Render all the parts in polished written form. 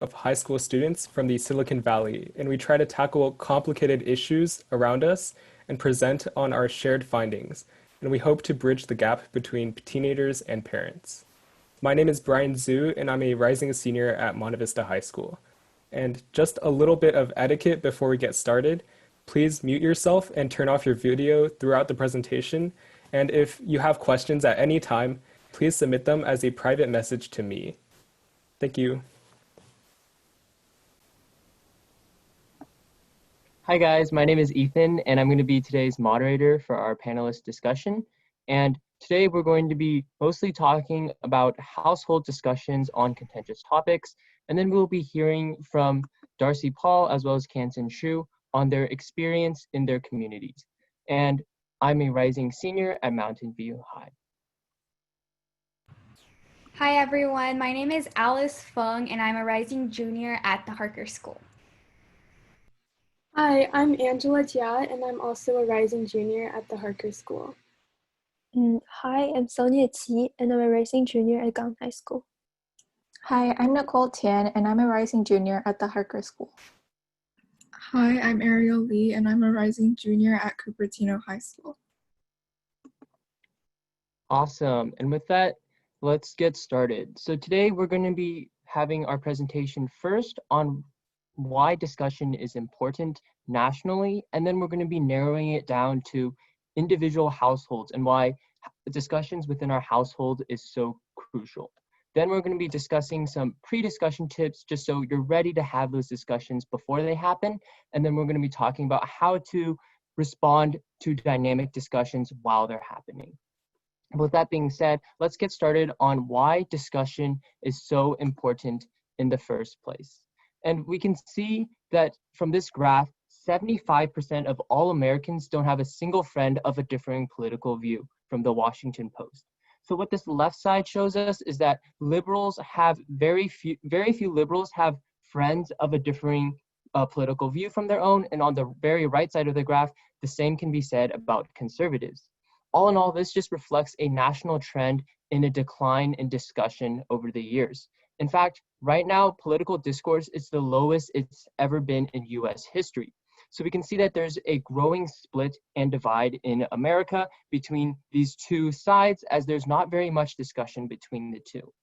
of high school students from the Silicon Valley, and we try to tackle complicated issues around us and present on our shared findings. And we hope to bridge the gap between teenagers and parents. My name is Brian Zhu, and I'm a rising senior at Monte Vista High School. And just a little bit of etiquette before we get started. Please mute yourself and turn off your video throughout the presentation. And if you have questions at any time, please submit them as a private message to me. Thank you. Hi guys, my name is Ethan and I'm going to be today's moderator for our panelist discussion. And today we're going to be mostly talking about household discussions on contentious topics. And then we'll be hearing from Darcy Paul as well as Kansen Shu on their experience in their communities. And I'm a rising senior at Mountain View High. Hi everyone, my name is Alice Fung and I'm a rising junior at the Harker School. Hi, I'm Angela Jia, and I'm also a rising junior at the Harker School. Hi, I'm Sonia Qi, and I'm a rising junior at Gang High School. Hi, I'm Nicole Tian, and I'm a rising junior at the Harker School. Hi, I'm Ariel Lee, and I'm a rising junior at Cupertino High School. Awesome, and with that, let's get started. So today we're going to be having our presentation first on why discussion is important nationally, and then we're going to be narrowing it down to individual households and why discussions within our household is so crucial. Then we're going to be discussing some pre-discussion tips just so you're ready to have those discussions before they happen, and then we're going to be talking about how to respond to dynamic discussions while they're happening. With that being said, let's get started on why discussion is so important in the first place. And we can see that from this graph, 75% of all Americans don't have a single friend of a differing political view from the Washington Post. So what this left side shows us is that liberals have very few liberals have friends of a differing political view from their own. And on the very right side of the graph, the same can be said about conservatives. All in all, this just reflects a national trend in a decline in discussion over the years. In fact, right now, political discourse is the lowest it's ever been in US history. So we can see that there's a growing split and divide in America between these two sides, as there's not very much discussion between the two.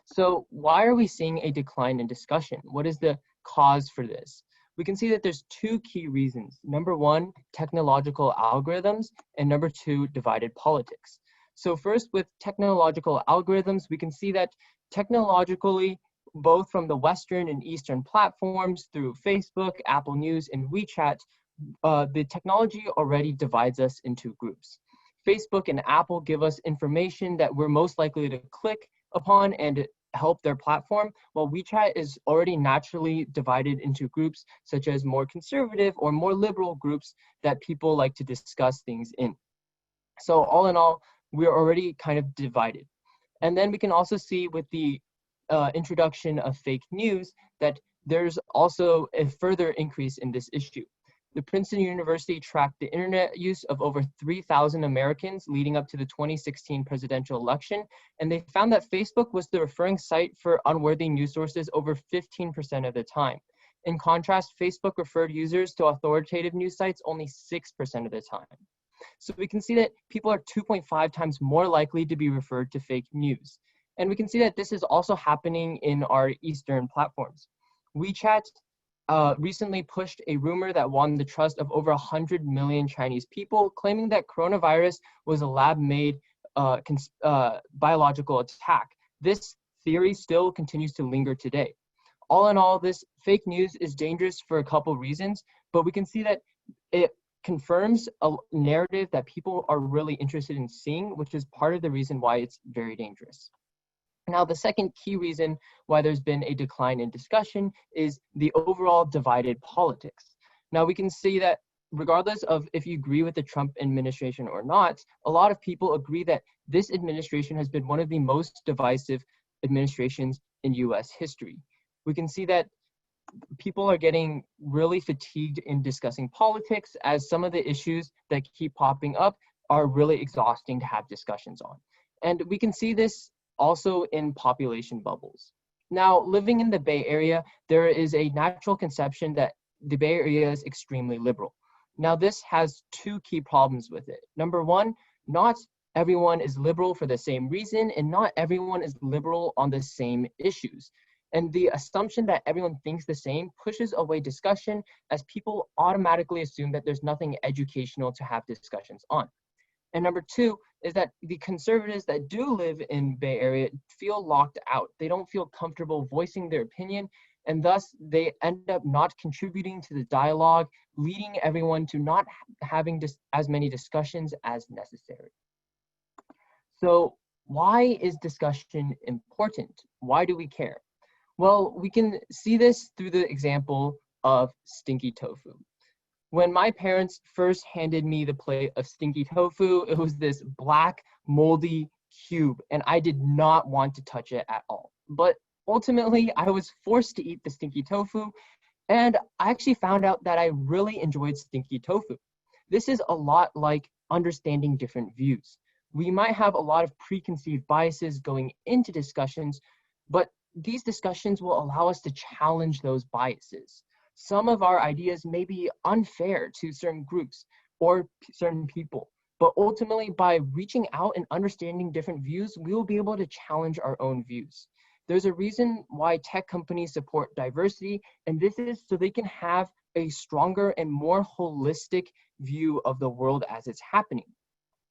So why are we seeing a decline in discussion? What is the cause for this? We can see that there's two key reasons. Number one, technological algorithms, and number two, divided politics. So first, with technological algorithms, we can see that technologically, both from the Western and Eastern platforms through Facebook, Apple News, and WeChat, the technology already divides us into groups. Facebook and Apple give us information that we're most likely to click upon and help their platform, while WeChat is already naturally divided into groups such as more conservative or more liberal groups that people like to discuss things in. So all in all, we're already kind of divided. And then we can also see with the introduction of fake news that there's also a further increase in this issue. The Princeton University tracked the internet use of over 3,000 Americans leading up to the 2016 presidential election, and they found that Facebook was the referring site for unworthy news sources over 15% of the time. In contrast, Facebook referred users to authoritative news sites only 6% of the time. So we can see that people are 2.5 times more likely to be referred to fake news. And we can see that this is also happening in our Eastern platforms. WeChat recently pushed a rumor that won the trust of over 100 million Chinese people, claiming that coronavirus was a lab-made biological attack. This theory still continues to linger today. All in all, this fake news is dangerous for a couple reasons, but we can see that it confirms a narrative that people are really interested in seeing, which is part of the reason why it's very dangerous. Now, the second key reason why there's been a decline in discussion is the overall divided politics. Now, we can see that regardless of if you agree with the Trump administration or not, a lot of people agree that this administration has been one of the most divisive administrations in US history. We can see that people are getting really fatigued in discussing politics, as some of the issues that keep popping up are really exhausting to have discussions on. And we can see this also in population bubbles. Now, living in the Bay Area, there is a natural conception that the Bay Area is extremely liberal. Now, this has two key problems with it. Number one, not everyone is liberal for the same reason, and not everyone is liberal on the same issues. And the assumption that everyone thinks the same pushes away discussion, as people automatically assume that there's nothing educational to have discussions on. And number two is that the conservatives that do live in Bay Area feel locked out. They don't feel comfortable voicing their opinion, and thus they end up not contributing to the dialogue, leading everyone to not having as many discussions as necessary. So why is discussion important? Why do we care? Well, we can see this through the example of stinky tofu. When my parents first handed me the plate of stinky tofu, it was this black, moldy cube, and I did not want to touch it at all. But ultimately, I was forced to eat the stinky tofu, and I actually found out that I really enjoyed stinky tofu. This is a lot like understanding different views. We might have a lot of preconceived biases going into discussions, but these discussions will allow us to challenge those biases. Some of our ideas may be unfair to certain groups or certain people, but ultimately by reaching out and understanding different views, we will be able to challenge our own views. There's a reason why tech companies support diversity, and this is so they can have a stronger and more holistic view of the world as it's happening.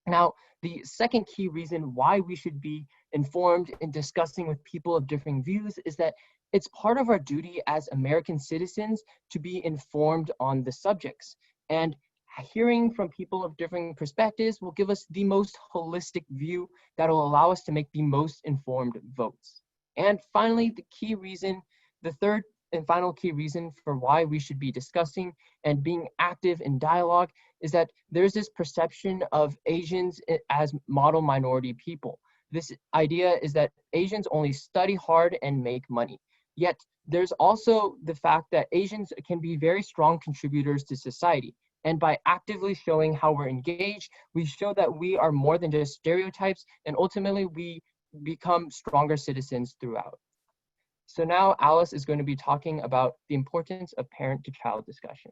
Now, the second key reason why we should be informed in discussing with people of differing views is that it's part of our duty as American citizens to be informed on the subjects. And hearing from people of differing perspectives will give us the most holistic view that will allow us to make the most informed votes. And finally, the third and final key reason for why we should be discussing and being active in dialogue is that there's this perception of Asians as model minority people. This idea is that Asians only study hard and make money. Yet there's also the fact that Asians can be very strong contributors to society. And by actively showing how we're engaged, we show that we are more than just stereotypes, and ultimately we become stronger citizens throughout. So now Alice is going to be talking about the importance of parent-to-child discussion.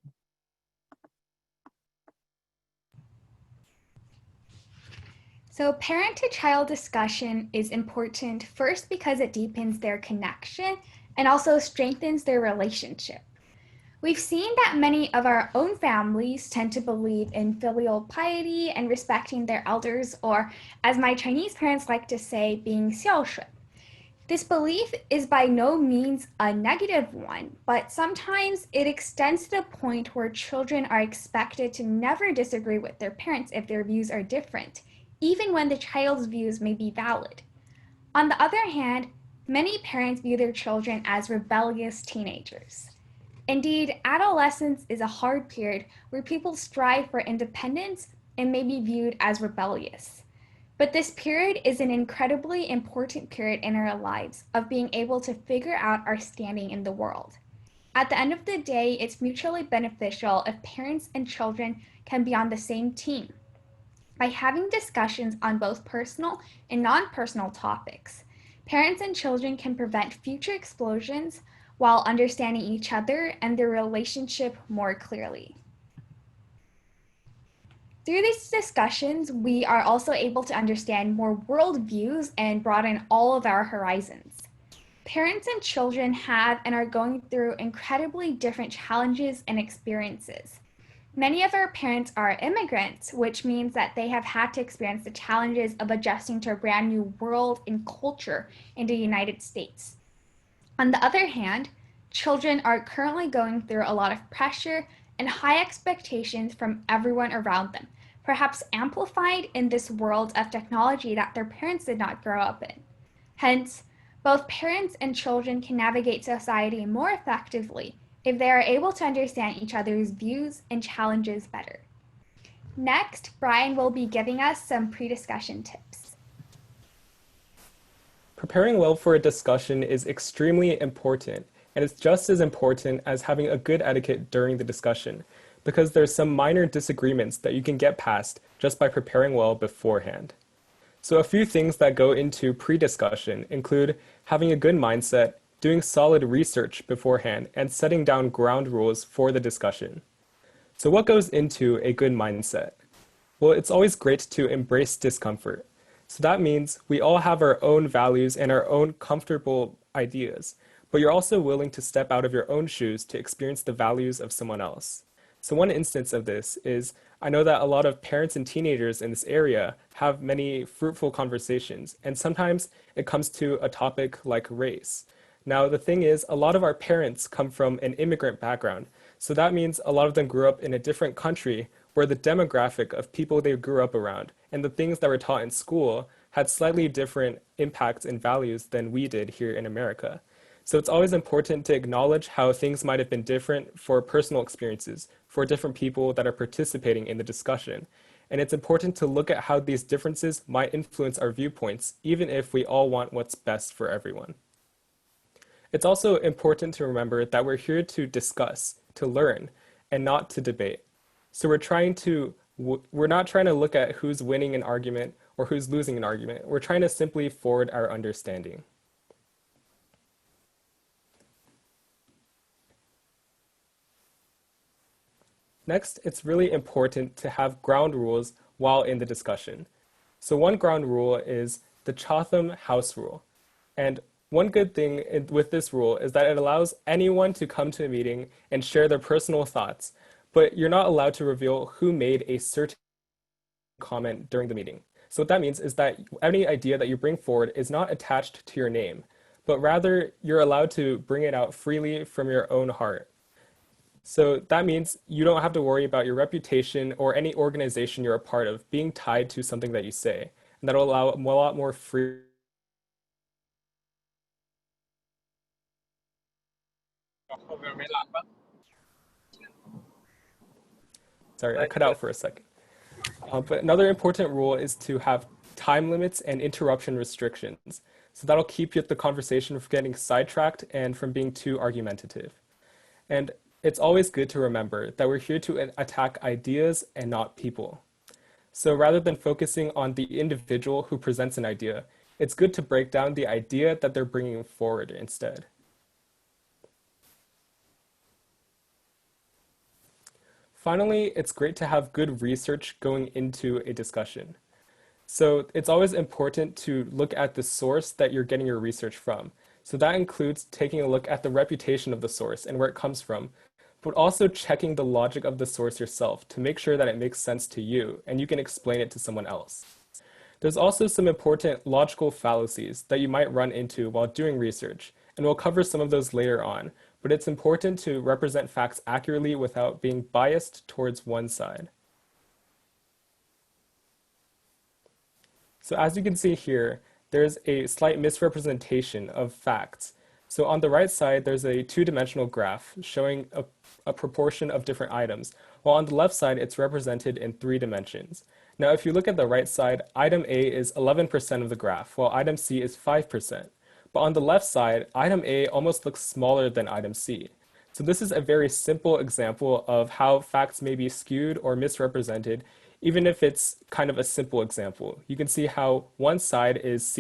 So parent-to-child discussion is important first because it deepens their connection and also strengthens their relationship. We've seen that many of our own families tend to believe in filial piety and respecting their elders, or as my Chinese parents like to say, being 孝顺. This belief is by no means a negative one, but sometimes it extends to the point where children are expected to never disagree with their parents if their views are different, even when the child's views may be valid. On the other hand, many parents view their children as rebellious teenagers. Indeed, adolescence is a hard period where people strive for independence and may be viewed as rebellious. But this period is an incredibly important period in our lives of being able to figure out our standing in the world. At the end of the day, it's mutually beneficial if parents and children can be on the same team. By having discussions on both personal and non-personal topics, parents and children can prevent future explosions while understanding each other and their relationship more clearly. Through these discussions, we are also able to understand more worldviews and broaden all of our horizons. Parents and children have and are going through incredibly different challenges and experiences. Many of our parents are immigrants, which means that they have had to experience the challenges of adjusting to a brand new world and culture in the United States. On the other hand, children are currently going through a lot of pressure and high expectations from everyone around them, perhaps amplified in this world of technology that their parents did not grow up in. Hence, both parents and children can navigate society more effectively if they are able to understand each other's views and challenges better. Next, Brian will be giving us some pre-discussion tips. Preparing well for a discussion is extremely important, and it's just as important as having a good etiquette during the discussion, because there's some minor disagreements that you can get past just by preparing well beforehand. So a few things that go into pre-discussion include having a good mindset, doing solid research beforehand, and setting down ground rules for the discussion. So what goes into a good mindset? Well, it's always great to embrace discomfort. So that means we all have our own values and our own comfortable ideas, but you're also willing to step out of your own shoes to experience the values of someone else. So one instance of this is I know that a lot of parents and teenagers in this area have many fruitful conversations, and sometimes it comes to a topic like race. Now, the thing is, a lot of our parents come from an immigrant background, so that means a lot of them grew up in a different country where the demographic of people they grew up around and the things that were taught in school had slightly different impacts and values than we did here in America. So it's always important to acknowledge how things might have been different for personal experiences for different people that are participating in the discussion. And it's important to look at how these differences might influence our viewpoints, even if we all want what's best for everyone. It's also important to remember that we're here to discuss, to learn, and not to debate. So we're not trying to look at who's winning an argument or who's losing an argument. We're trying to simply forward our understanding. Next, it's really important to have ground rules while in the discussion. So one ground rule is the Chatham House Rule. And one good thing with this rule is that it allows anyone to come to a meeting and share their personal thoughts, but you're not allowed to reveal who made a certain comment during the meeting. So what that means is that any idea that you bring forward is not attached to your name, but rather you're allowed to bring it out freely from your own heart. So that means you don't have to worry about your reputation or any organization you're a part of being tied to something that you say. And that'll allow a lot more free. Sorry, I cut out for a second. But another important rule is to have time limits and interruption restrictions. So that'll keep the conversation from getting sidetracked and from being too argumentative. And it's always good to remember that we're here to attack ideas and not people. So rather than focusing on the individual who presents an idea, it's good to break down the idea that they're bringing forward instead. Finally, it's great to have good research going into a discussion. So it's always important to look at the source that you're getting your research from. So that includes taking a look at the reputation of the source and where it comes from, but also checking the logic of the source yourself to make sure that it makes sense to you and you can explain it to someone else. There's also some important logical fallacies that you might run into while doing research, and we'll cover some of those later on, but it's important to represent facts accurately without being biased towards one side. So as you can see here, there's a slight misrepresentation of facts. So on the right side, there's a two-dimensional graph showing a proportion of different items, while on the left side, it's represented in 3 dimensions. Now, if you look at the right side, item A is 11% of the graph, while item C is 5%. But on the left side, item A almost looks smaller than item C. So this is a very simple example of how facts may be skewed or misrepresented, even if it's kind of a simple example. You can see how one side is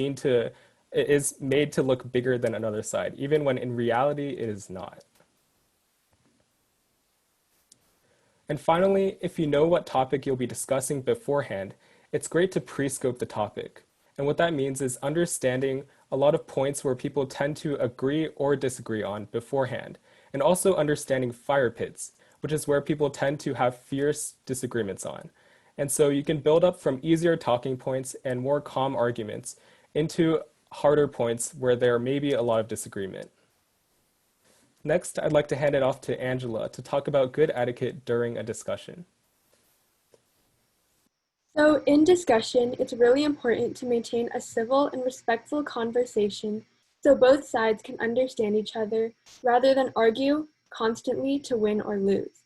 made to look bigger than another side, even when in reality it is not. And finally, if you know what topic you'll be discussing beforehand, it's great to pre-scope the topic. And what that means is understanding a lot of points where people tend to agree or disagree on beforehand, and also understanding fire pits, which is where people tend to have fierce disagreements on. And so you can build up from easier talking points and more calm arguments into harder points where there may be a lot of disagreement. Next, I'd like to hand it off to Angela to talk about good etiquette during a discussion. So in discussion, it's really important to maintain a civil and respectful conversation so both sides can understand each other rather than argue constantly to win or lose.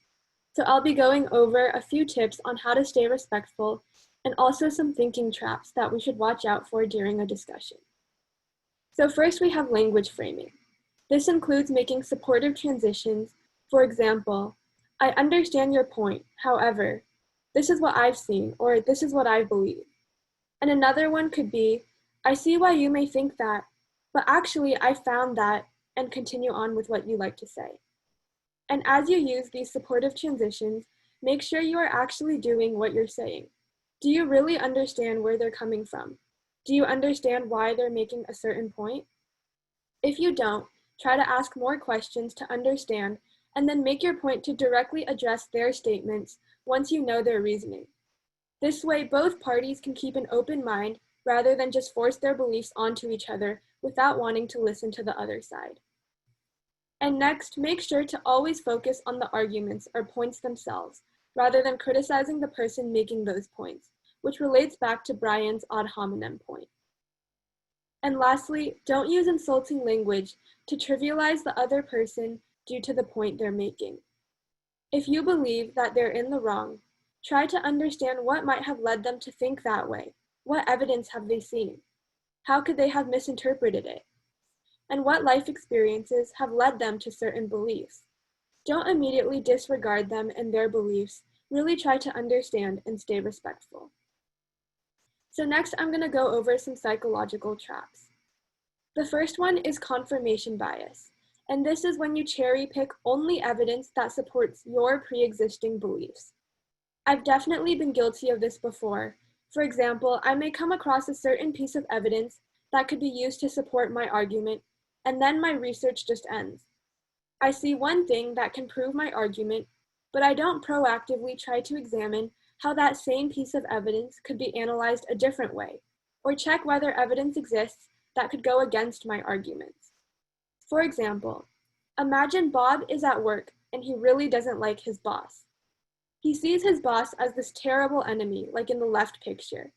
So I'll be going over a few tips on how to stay respectful and also some thinking traps that we should watch out for during a discussion. So first we have language framing. This includes making supportive transitions. For example, I understand your point, however, this is what I've seen, or this is what I believe. And another one could be, I see why you may think that, but actually I found that, and continue on with what you like to say. And as you use these supportive transitions, make sure you are actually doing what you're saying. Do you really understand where they're coming from? Do you understand why they're making a certain point? If you don't, try to ask more questions to understand, and then make your point to directly address their statements once you know their reasoning. This way, both parties can keep an open mind rather than just force their beliefs onto each other without wanting to listen to the other side. And next, make sure to always focus on the arguments or points themselves, rather than criticizing the person making those points, which relates back to Brian's ad hominem point. And lastly, don't use insulting language to trivialize the other person due to the point they're making. If you believe that they're in the wrong, try to understand what might have led them to think that way. What evidence have they seen? How could they have misinterpreted it? And what life experiences have led them to certain beliefs? Don't immediately disregard them and their beliefs. Really try to understand and stay respectful. So next, I'm going to go over some psychological traps. The first one is confirmation bias, and this is when you cherry pick only evidence that supports your pre-existing beliefs. I've definitely been guilty of this before. For example, I may come across a certain piece of evidence that could be used to support my argument, and then my research just ends. I see one thing that can prove my argument, but I don't proactively try to examine how that same piece of evidence could be analyzed a different way, or check whether evidence exists that could go against my arguments. For example, imagine Bob is at work and he really doesn't like his boss. He sees his boss as this terrible enemy, like in the left picture.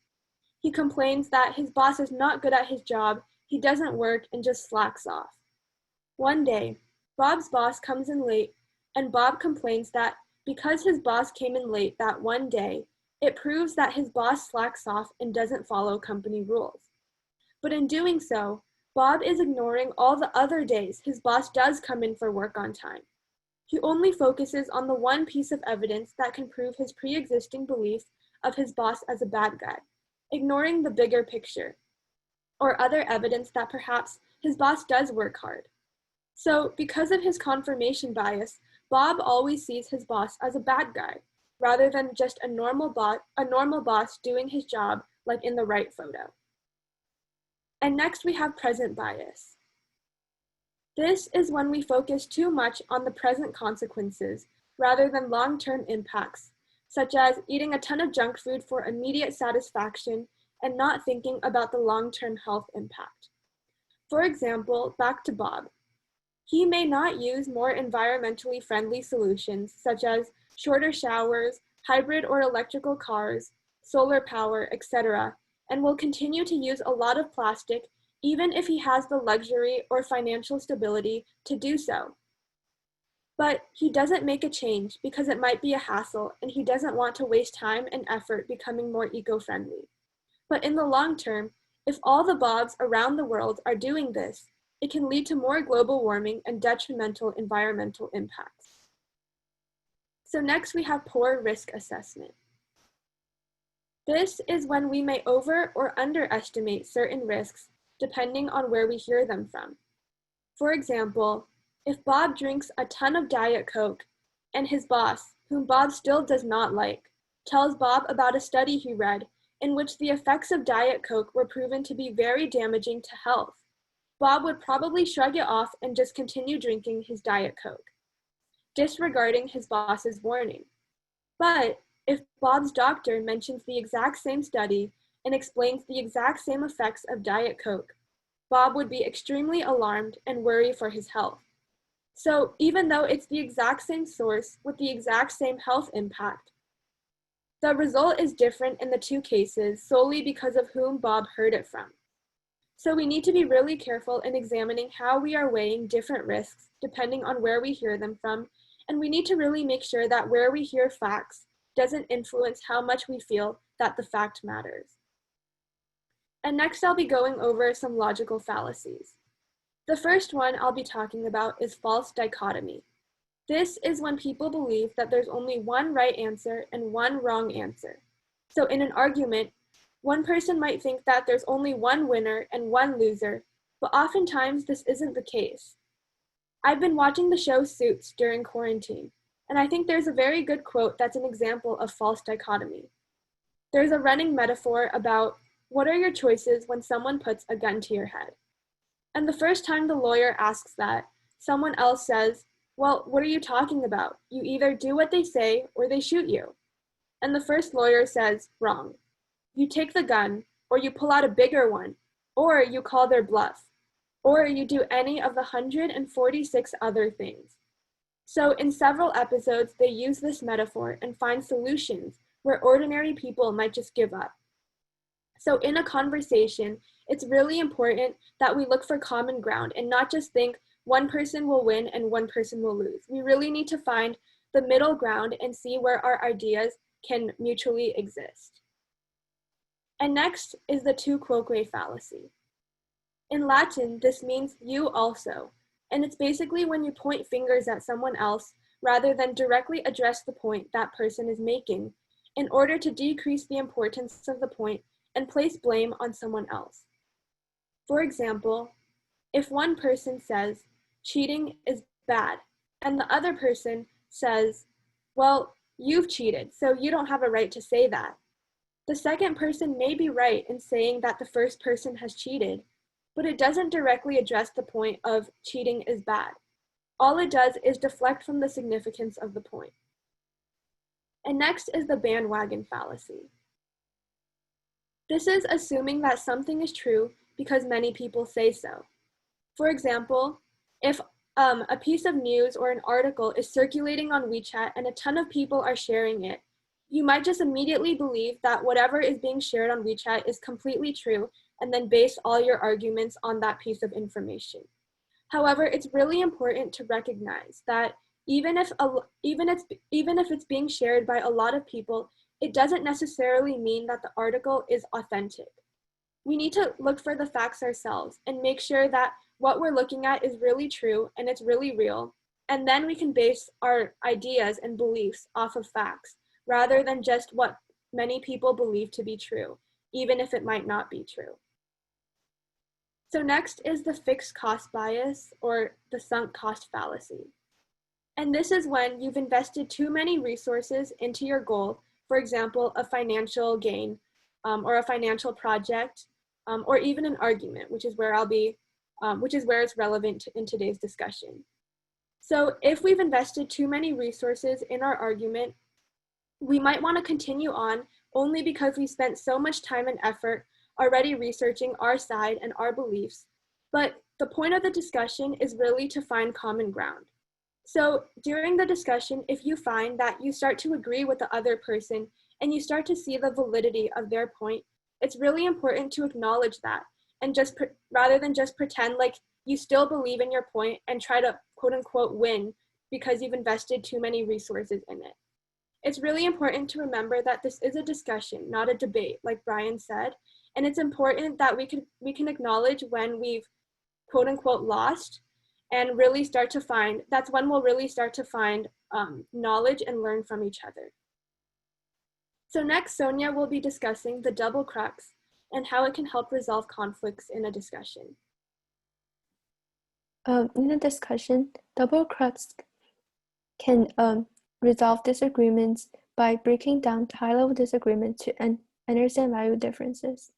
He complains that his boss is not good at his job, he doesn't work, and just slacks off. One day, Bob's boss comes in late, and Bob complains that because his boss came in late that one day, it proves that his boss slacks off and doesn't follow company rules. But in doing so, Bob is ignoring all the other days his boss does come in for work on time. He only focuses on the one piece of evidence that can prove his pre-existing belief of his boss as a bad guy, ignoring the bigger picture, or other evidence that perhaps his boss does work hard. So, because of his confirmation bias, Bob always sees his boss as a bad guy, rather than just a normal boss doing his job like in the right photo. And next we have present bias. This is when we focus too much on the present consequences rather than long-term impacts, such as eating a ton of junk food for immediate satisfaction and not thinking about the long-term health impact. For example, back to Bob. He may not use more environmentally friendly solutions, such as shorter showers, hybrid or electrical cars, solar power, etc., and will continue to use a lot of plastic even if he has the luxury or financial stability to do so. But he doesn't make a change because it might be a hassle and he doesn't want to waste time and effort becoming more eco-friendly. But in the long term, if all the Bobs around the world are doing this, it can lead to more global warming and detrimental environmental impacts. So next we have poor risk assessment. This is when we may over or underestimate certain risks depending on where we hear them from. For example, if Bob drinks a ton of Diet Coke and his boss, whom Bob still does not like, tells Bob about a study he read in which the effects of Diet Coke were proven to be very damaging to health, Bob would probably shrug it off and just continue drinking his Diet Coke, disregarding his boss's warning. But if Bob's doctor mentions the exact same study and explains the exact same effects of Diet Coke, Bob would be extremely alarmed and worry for his health. So even though it's the exact same source with the exact same health impact, the result is different in the two cases solely because of whom Bob heard it from. So we need to be really careful in examining how we are weighing different risks depending on where we hear them from, and we need to really make sure that where we hear facts doesn't influence how much we feel that the fact matters. And next I'll be going over some logical fallacies. The first one I'll be talking about is false dichotomy. This is when people believe that there's only one right answer and one wrong answer. So in an argument, one person might think that there's only one winner and one loser, but oftentimes this isn't the case. I've been watching the show Suits during quarantine, and I think there's a very good quote that's an example of false dichotomy. There's a running metaphor about what are your choices when someone puts a gun to your head? And the first time the lawyer asks that, someone else says, well, what are you talking about? You either do what they say or they shoot you. And the first lawyer says, wrong. You take the gun, or you pull out a bigger one, or you call their bluff, or you do any of the 146 other things. So in several episodes, they use this metaphor and find solutions where ordinary people might just give up. So in a conversation, it's really important that we look for common ground and not just think one person will win and one person will lose. We really need to find the middle ground and see where our ideas can mutually exist. And next is the tu quoque fallacy. In Latin, this means you also, and it's basically when you point fingers at someone else rather than directly address the point that person is making in order to decrease the importance of the point and place blame on someone else. For example, if one person says, cheating is bad, and the other person says, well, you've cheated, so you don't have a right to say that. The second person may be right in saying that the first person has cheated, but it doesn't directly address the point of cheating is bad. All it does is deflect from the significance of the point. And next is the bandwagon fallacy. This is assuming that something is true because many people say so. For example, if a piece of news or an article is circulating on WeChat and a ton of people are sharing it, you might just immediately believe that whatever is being shared on WeChat is completely true and then base all your arguments on that piece of information. However, it's really important to recognize that even if it's being shared by a lot of people, it doesn't necessarily mean that the article is authentic. We need to look for the facts ourselves and make sure that what we're looking at is really true and it's really real, and then we can base our ideas and beliefs off of facts rather than just what many people believe to be true, even if it might not be true. So next is the fixed cost bias, or the sunk cost fallacy. And this is when you've invested too many resources into your goal, for example, a financial gain, or a financial project, or even an argument, which is where it's relevant in today's discussion. So if we've invested too many resources in our argument, we might want to continue on only because we spent so much time and effort already researching our side and our beliefs, but the point of the discussion is really to find common ground. So during the discussion, if you find that you start to agree with the other person and you start to see the validity of their point, it's really important to acknowledge that and rather than just pretend like you still believe in your point and try to quote unquote win because you've invested too many resources in it. It's really important to remember that this is a discussion, not a debate, like Brian said, and it's important that we can acknowledge when we've quote unquote lost and really start to find, that's when we'll really start to find knowledge and learn from each other. So next, Sonia will be discussing the double crux and how it can help resolve conflicts in a discussion. In a discussion, double crux can resolve disagreements by breaking down high-level disagreements to understand value differences.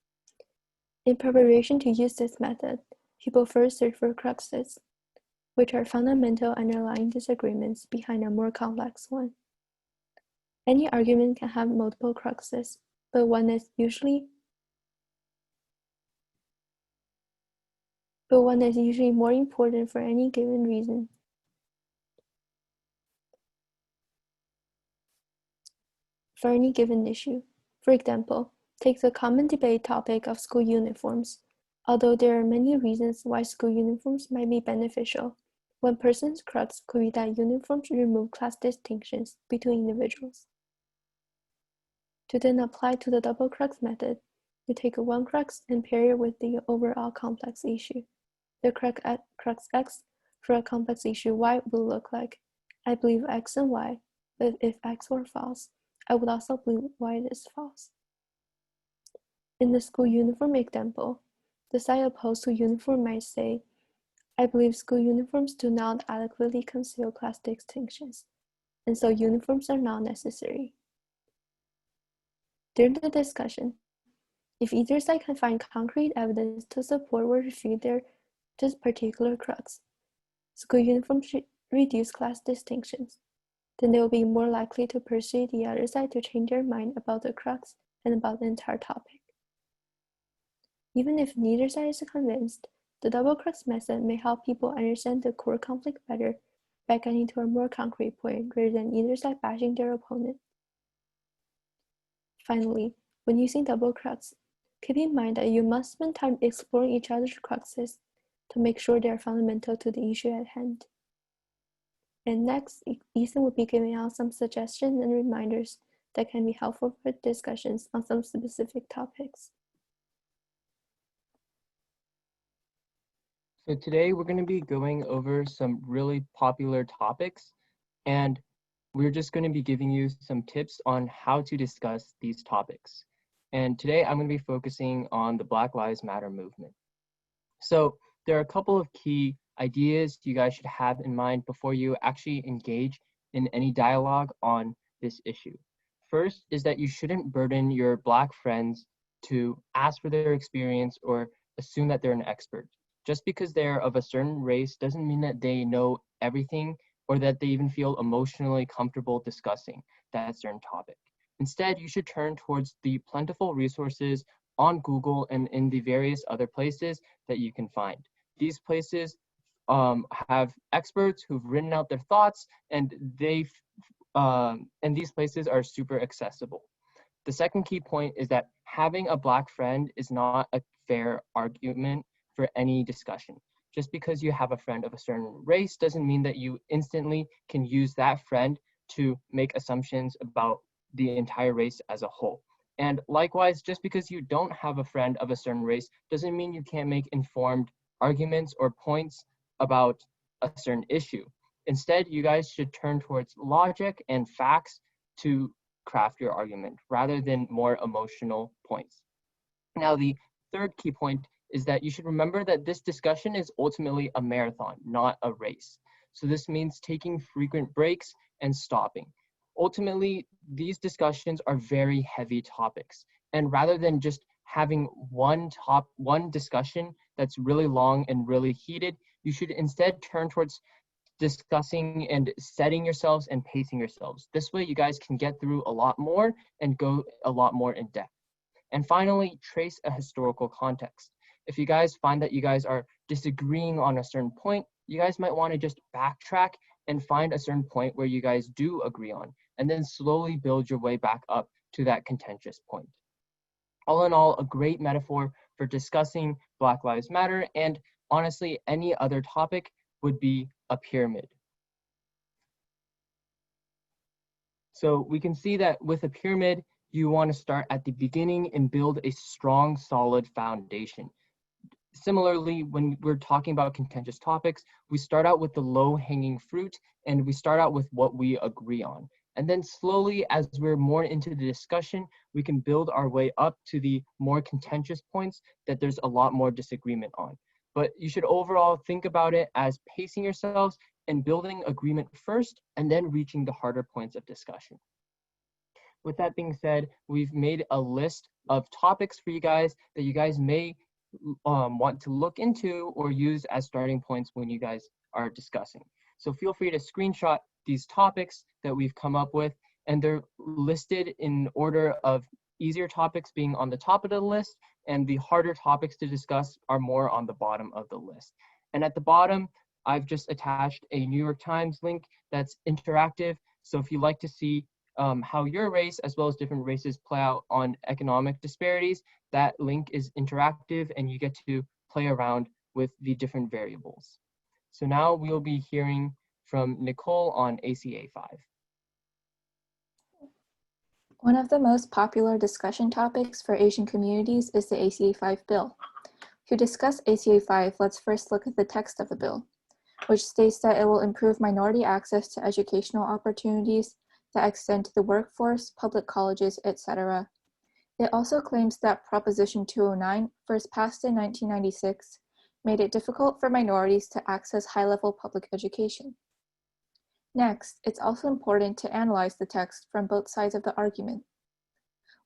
In preparation to use this method, people first search for cruxes, which are fundamental underlying disagreements behind a more complex one. Any argument can have multiple cruxes, but one is usually more important for any given reason. For any given issue. For example, take the common debate topic of school uniforms. Although there are many reasons why school uniforms might be beneficial, one person's crux could be that uniforms remove class distinctions between individuals. To then apply to the double crux method, you take one crux and pair it with the overall complex issue. The crux X for a complex issue Y will look like, I believe X and Y, but if X were false, I would also believe Y is false. In the school uniform example, the side opposed to uniform might say, I believe school uniforms do not adequately conceal class distinctions, and so uniforms are not necessary. During the discussion, if either side can find concrete evidence to support or refute this particular crux, school uniforms should reduce class distinctions, then they will be more likely to persuade the other side to change their mind about the crux and about the entire topic. Even if neither side is convinced, the double crux method may help people understand the core conflict better by getting to a more concrete point rather than either side bashing their opponent. Finally, when using double crux, keep in mind that you must spend time exploring each other's cruxes to make sure they are fundamental to the issue at hand. And next, Ethan will be giving out some suggestions and reminders that can be helpful for discussions on some specific topics. So today we're going to be going over some really popular topics, and we're just going to be giving you some tips on how to discuss these topics. And today I'm going to be focusing on the Black Lives Matter movement. So there are a couple of key ideas you guys should have in mind before you actually engage in any dialogue on this issue. First is that you shouldn't burden your Black friends to ask for their experience or assume that they're an expert. Just because they're of a certain race doesn't mean that they know everything or that they even feel emotionally comfortable discussing that certain topic. Instead, you should turn towards the plentiful resources on Google and in the various other places that you can find. These places have experts who've written out their thoughts, and these places are super accessible. The second key point is that having a Black friend is not a fair argument for any discussion. Just because you have a friend of a certain race doesn't mean that you instantly can use that friend to make assumptions about the entire race as a whole. And likewise, just because you don't have a friend of a certain race doesn't mean you can't make informed arguments or points about a certain issue. Instead, you guys should turn towards logic and facts to craft your argument rather than more emotional points. Now, the third key point is that you should remember that this discussion is ultimately a marathon, not a race. So this means taking frequent breaks and stopping. Ultimately, these discussions are very heavy topics. And rather than just having one discussion that's really long and really heated, you should instead turn towards discussing and setting yourselves and pacing yourselves. This way you guys can get through a lot more and go a lot more in depth. And finally, trace a historical context. If you guys find that you guys are disagreeing on a certain point, you guys might want to just backtrack and find a certain point where you guys do agree on, and then slowly build your way back up to that contentious point. All in all, a great metaphor for discussing Black Lives Matter, and honestly, any other topic would be a pyramid. So we can see that with a pyramid, you want to start at the beginning and build a strong, solid foundation. Similarly, when we're talking about contentious topics, we start out with the low-hanging fruit and we start out with what we agree on. And then slowly, as we're more into the discussion, we can build our way up to the more contentious points that there's a lot more disagreement on. But you should overall think about it as pacing yourselves and building agreement first, and then reaching the harder points of discussion. With that being said, we've made a list of topics for you guys that you guys may want to look into or use as starting points when you guys are discussing. So feel free to screenshot these topics that we've come up with, and they're listed in order of easier topics being on the top of the list, and the harder topics to discuss are more on the bottom of the list. And at the bottom, I've just attached a New York Times link that's interactive. So if you like to see how your race as well as different races play out on economic disparities, that link is interactive and you get to play around with the different variables. So now we'll be hearing from Nicole on ACA 5. One of the most popular discussion topics for Asian communities is the ACA 5 bill. To discuss ACA 5, let's first look at the text of the bill, which states that it will improve minority access to educational opportunities that extend to the workforce, public colleges, etc. It also claims that Proposition 209, first passed in 1996, made it difficult for minorities to access high-level public education. Next, it's also important to analyze the text from both sides of the argument.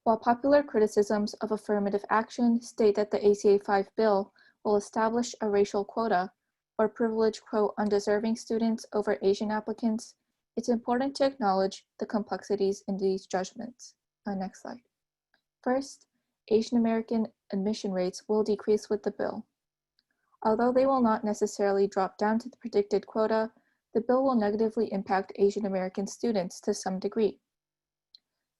While popular criticisms of affirmative action state that the ACA 5 bill will establish a racial quota or privilege, quote, undeserving students over Asian applicants, it's important to acknowledge the complexities in these judgments. Next slide. First, Asian American admission rates will decrease with the bill. Although they will not necessarily drop down to the predicted quota, the bill will negatively impact Asian American students to some degree.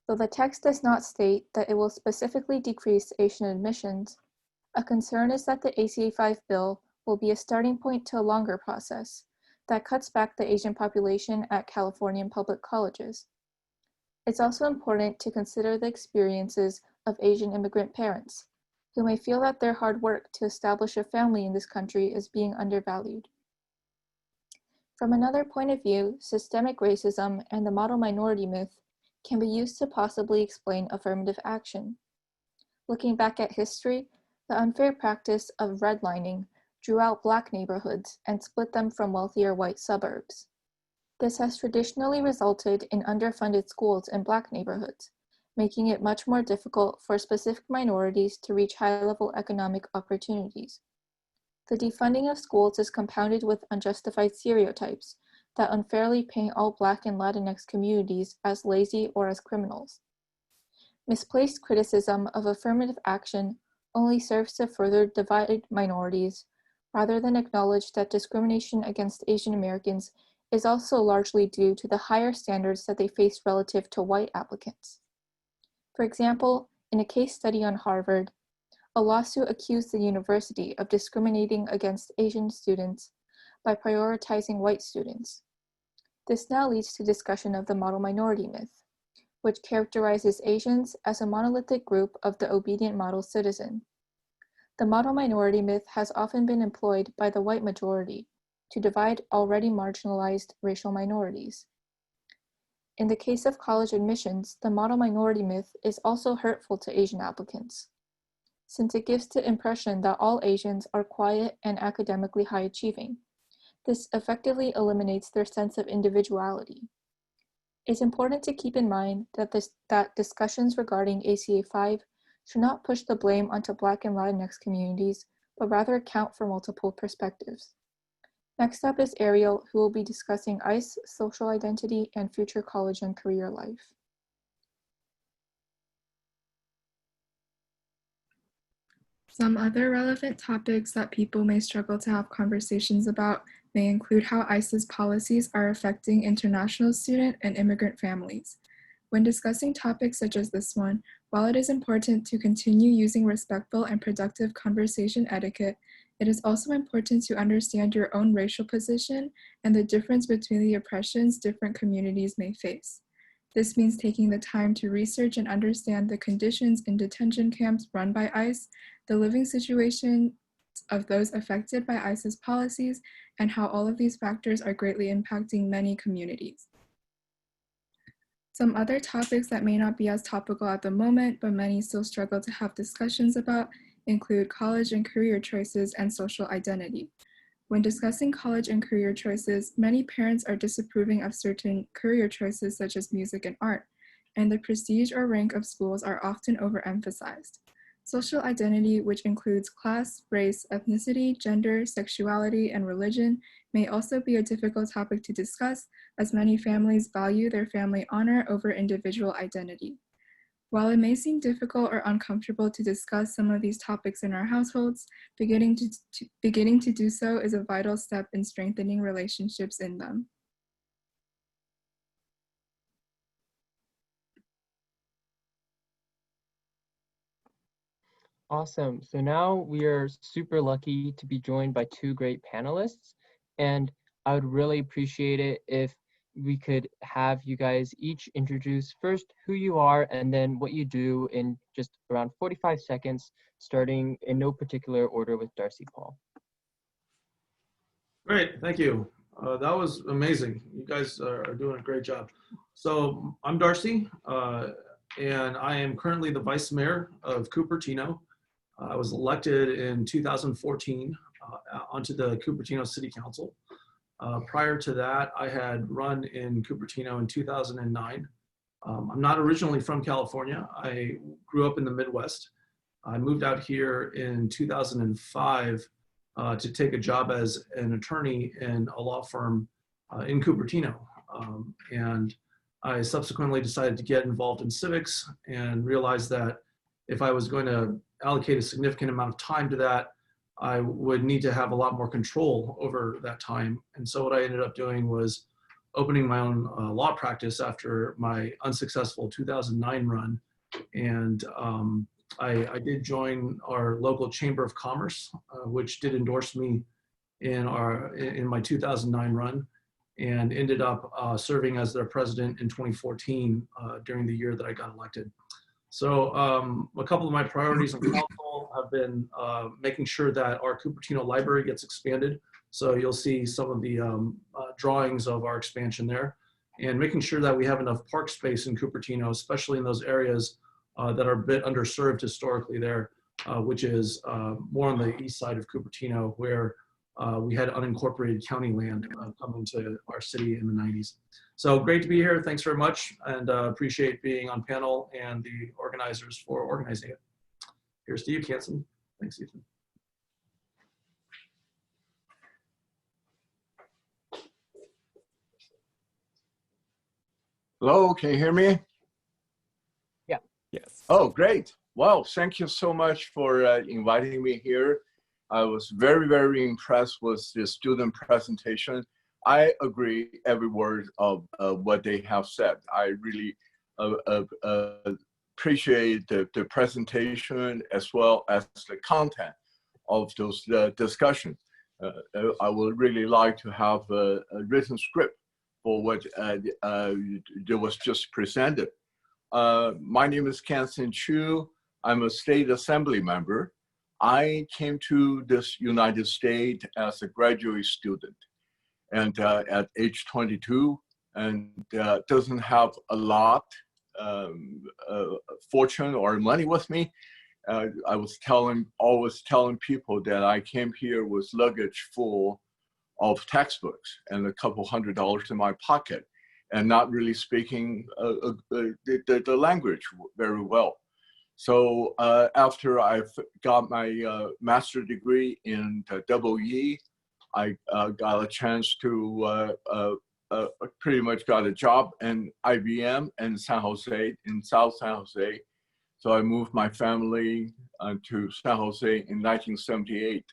Though the text does not state that it will specifically decrease Asian admissions, a concern is that the ACA 5 bill will be a starting point to a longer process that cuts back the Asian population at Californian public colleges. It's also important to consider the experiences of Asian immigrant parents, who may feel that their hard work to establish a family in this country is being undervalued. From another point of view, systemic racism and the model minority myth can be used to possibly explain affirmative action. Looking back at history, the unfair practice of redlining drew out Black neighborhoods and split them from wealthier white suburbs. This has traditionally resulted in underfunded schools in Black neighborhoods, making it much more difficult for specific minorities to reach high-level economic opportunities. The defunding of schools is compounded with unjustified stereotypes that unfairly paint all Black and Latinx communities as lazy or as criminals. Misplaced criticism of affirmative action only serves to further divide minorities, rather than acknowledge that discrimination against Asian Americans is also largely due to the higher standards that they face relative to white applicants. For example, in a case study on Harvard, a lawsuit accused the university of discriminating against Asian students by prioritizing white students. This now leads to discussion of the model minority myth, which characterizes Asians as a monolithic group of the obedient model citizen. The model minority myth has often been employed by the white majority to divide already marginalized racial minorities. In the case of college admissions, the model minority myth is also hurtful to Asian applicants, since it gives the impression that all Asians are quiet and academically high achieving. This effectively eliminates their sense of individuality. It's important to keep in mind that discussions regarding ACA 5 should not push the blame onto Black and Latinx communities, but rather account for multiple perspectives. Next up is Ariel, who will be discussing ICE, social identity, and future college and career life. Some other relevant topics that people may struggle to have conversations about may include how ICE's policies are affecting international student and immigrant families. When discussing topics such as this one, while it is important to continue using respectful and productive conversation etiquette, it is also important to understand your own racial position and the difference between the oppressions different communities may face. This means taking the time to research and understand the conditions in detention camps run by ICE, the living situation of those affected by ICE's policies, and how all of these factors are greatly impacting many communities. Some other topics that may not be as topical at the moment, but many still struggle to have discussions about, include college and career choices and social identity. When discussing college and career choices, many parents are disapproving of certain career choices such as music and art, and the prestige or rank of schools are often overemphasized. Social identity, which includes class, race, ethnicity, gender, sexuality, and religion, may also be a difficult topic to discuss, as many families value their family honor over individual identity. While it may seem difficult or uncomfortable to discuss some of these topics in our households, beginning to do so is a vital step in strengthening relationships in them. Awesome. So now we are super lucky to be joined by two great panelists, and I would really appreciate it if we could have you guys each introduce first who you are and then what you do in just around 45 seconds, starting in no particular order with Darcy Paul. Great, thank you. That was amazing. You guys are doing a great job. So I'm Darcy, and I am currently the Vice Mayor of Cupertino. I was elected in 2014. onto the Cupertino City Council. Prior to that, I had run in Cupertino in 2009. I'm not originally from California. I grew up in the Midwest. I moved out here in 2005 to take a job as an attorney in a law firm in Cupertino. And I subsequently decided to get involved in civics and realized that if I was going to allocate a significant amount of time to that, I would need to have a lot more control over that time. And so what I ended up doing was opening my own law practice after my unsuccessful 2009 run. And I did join our local Chamber of Commerce, which did endorse me in my 2009 run, and ended up serving as their president in 2014 during the year that I got elected. So a couple of my priorities on council have been making sure that our Cupertino library gets expanded. So you'll see some of the drawings of our expansion there, and making sure that we have enough park space in Cupertino, especially in those areas that are a bit underserved historically there, which is more on the east side of Cupertino, where we had unincorporated county land come into our city in the 90s. So great to be here. Thanks very much, and appreciate being on panel and the organizers for organizing it. Here's to you, Kansen. Thanks, Ethan. Hello, can you hear me? Yeah. Yes. Oh, great. Well, thank you so much for inviting me here. I was very, very impressed with the student presentation. I agree every word of what they have said. I really appreciate the presentation as well as the content of those discussions. I would really like to have a written script for what was just presented. My name is Kansen Chu. I'm a state assembly member. I came to this United States as a graduate student, and at age 22, and doesn't have a lot fortune or money with me. I was always telling people that I came here with luggage full of textbooks and a couple $100 in my pocket, and not really speaking the language very well. So after I got my master's degree in EE, I got a chance to pretty much got a job in IBM in San Jose, in South San Jose. So I moved my family to San Jose in 1978.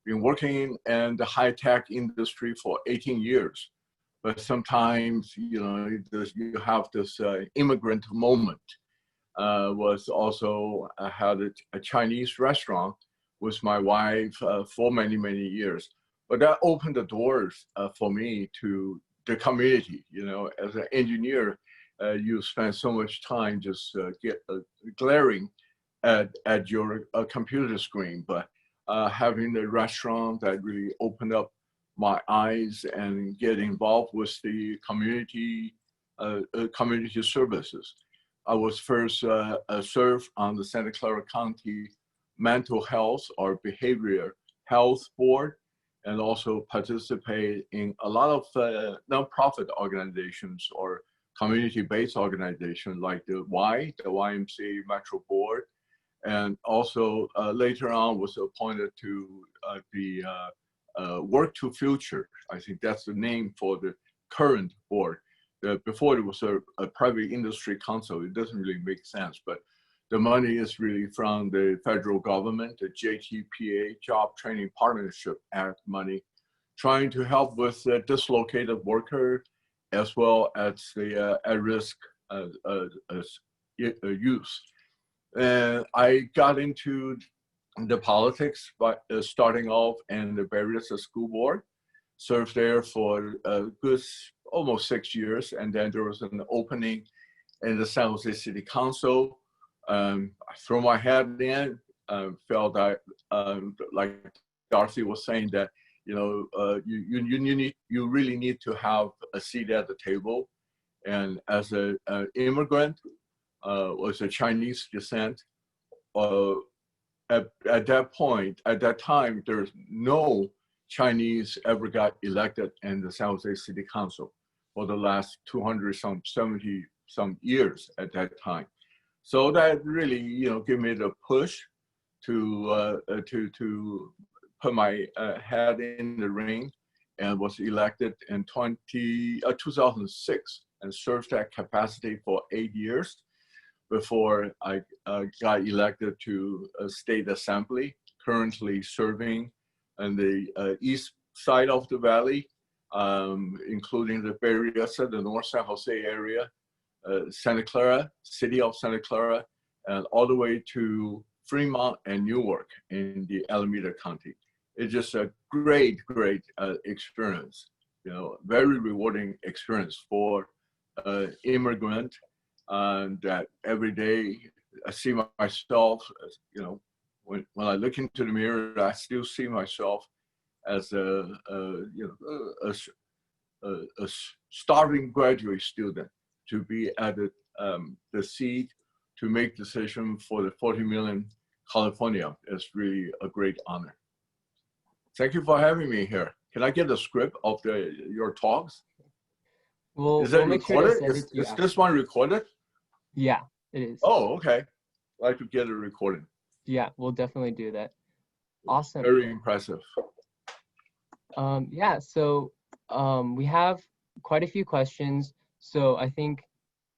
Been working in the high-tech industry for 18 years. But sometimes, you have this immigrant moment. Was also had a Chinese restaurant with my wife for many, many years. But that opened the doors for me to the community. As an engineer, you spend so much time just glaring at your computer screen. But having a restaurant that really opened up my eyes and get involved with the community services. I was first served on the Santa Clara County Mental Health or Behavioral Health Board, and also participate in a lot of nonprofit organizations or community-based organizations like the YMCA Metro Board, and also later on was appointed to the Work to Future. I think that's the name for the current board. Before it was a private industry council, it doesn't really make sense, but the money is really from the federal government, the JTPA, Job Training Partnership Act money, trying to help with the dislocated worker as well as the at-risk youth. And I got into the politics by starting off in the Bay Area School Board, served there for a good almost 6 years, and then there was an opening in the San Jose City Council. I threw my head in, felt that, like Darcy was saying, that you really need to have a seat at the table. And as an immigrant, was a Chinese descent, at that point, at that time, there's no Chinese ever got elected in the San Jose City Council for the last 70 some years at that time. So that really, gave me the push to put my hat in the ring, and was elected in 2006 and served that capacity for 8 years before I got elected to a state assembly, currently serving on the east side of the valley, including the Bay Area, the North San Jose area, Santa Clara, city of Santa Clara, and all the way to Fremont and Newark in the Alameda County. It's just a great experience, very rewarding experience for immigrant, and that every day I see myself, when I look into the mirror, I still see myself as a starving graduate student to be at the seat to make decision for the 40 million California. Is really a great honor. Thank you for having me here. Can I get a script of your talks? Is it recorded? Is this one recorded? Yeah, it is. Oh, okay. I'd like to get it recorded. Yeah, we'll definitely do that. Awesome. Very impressive. Yeah, so we have quite a few questions. So I think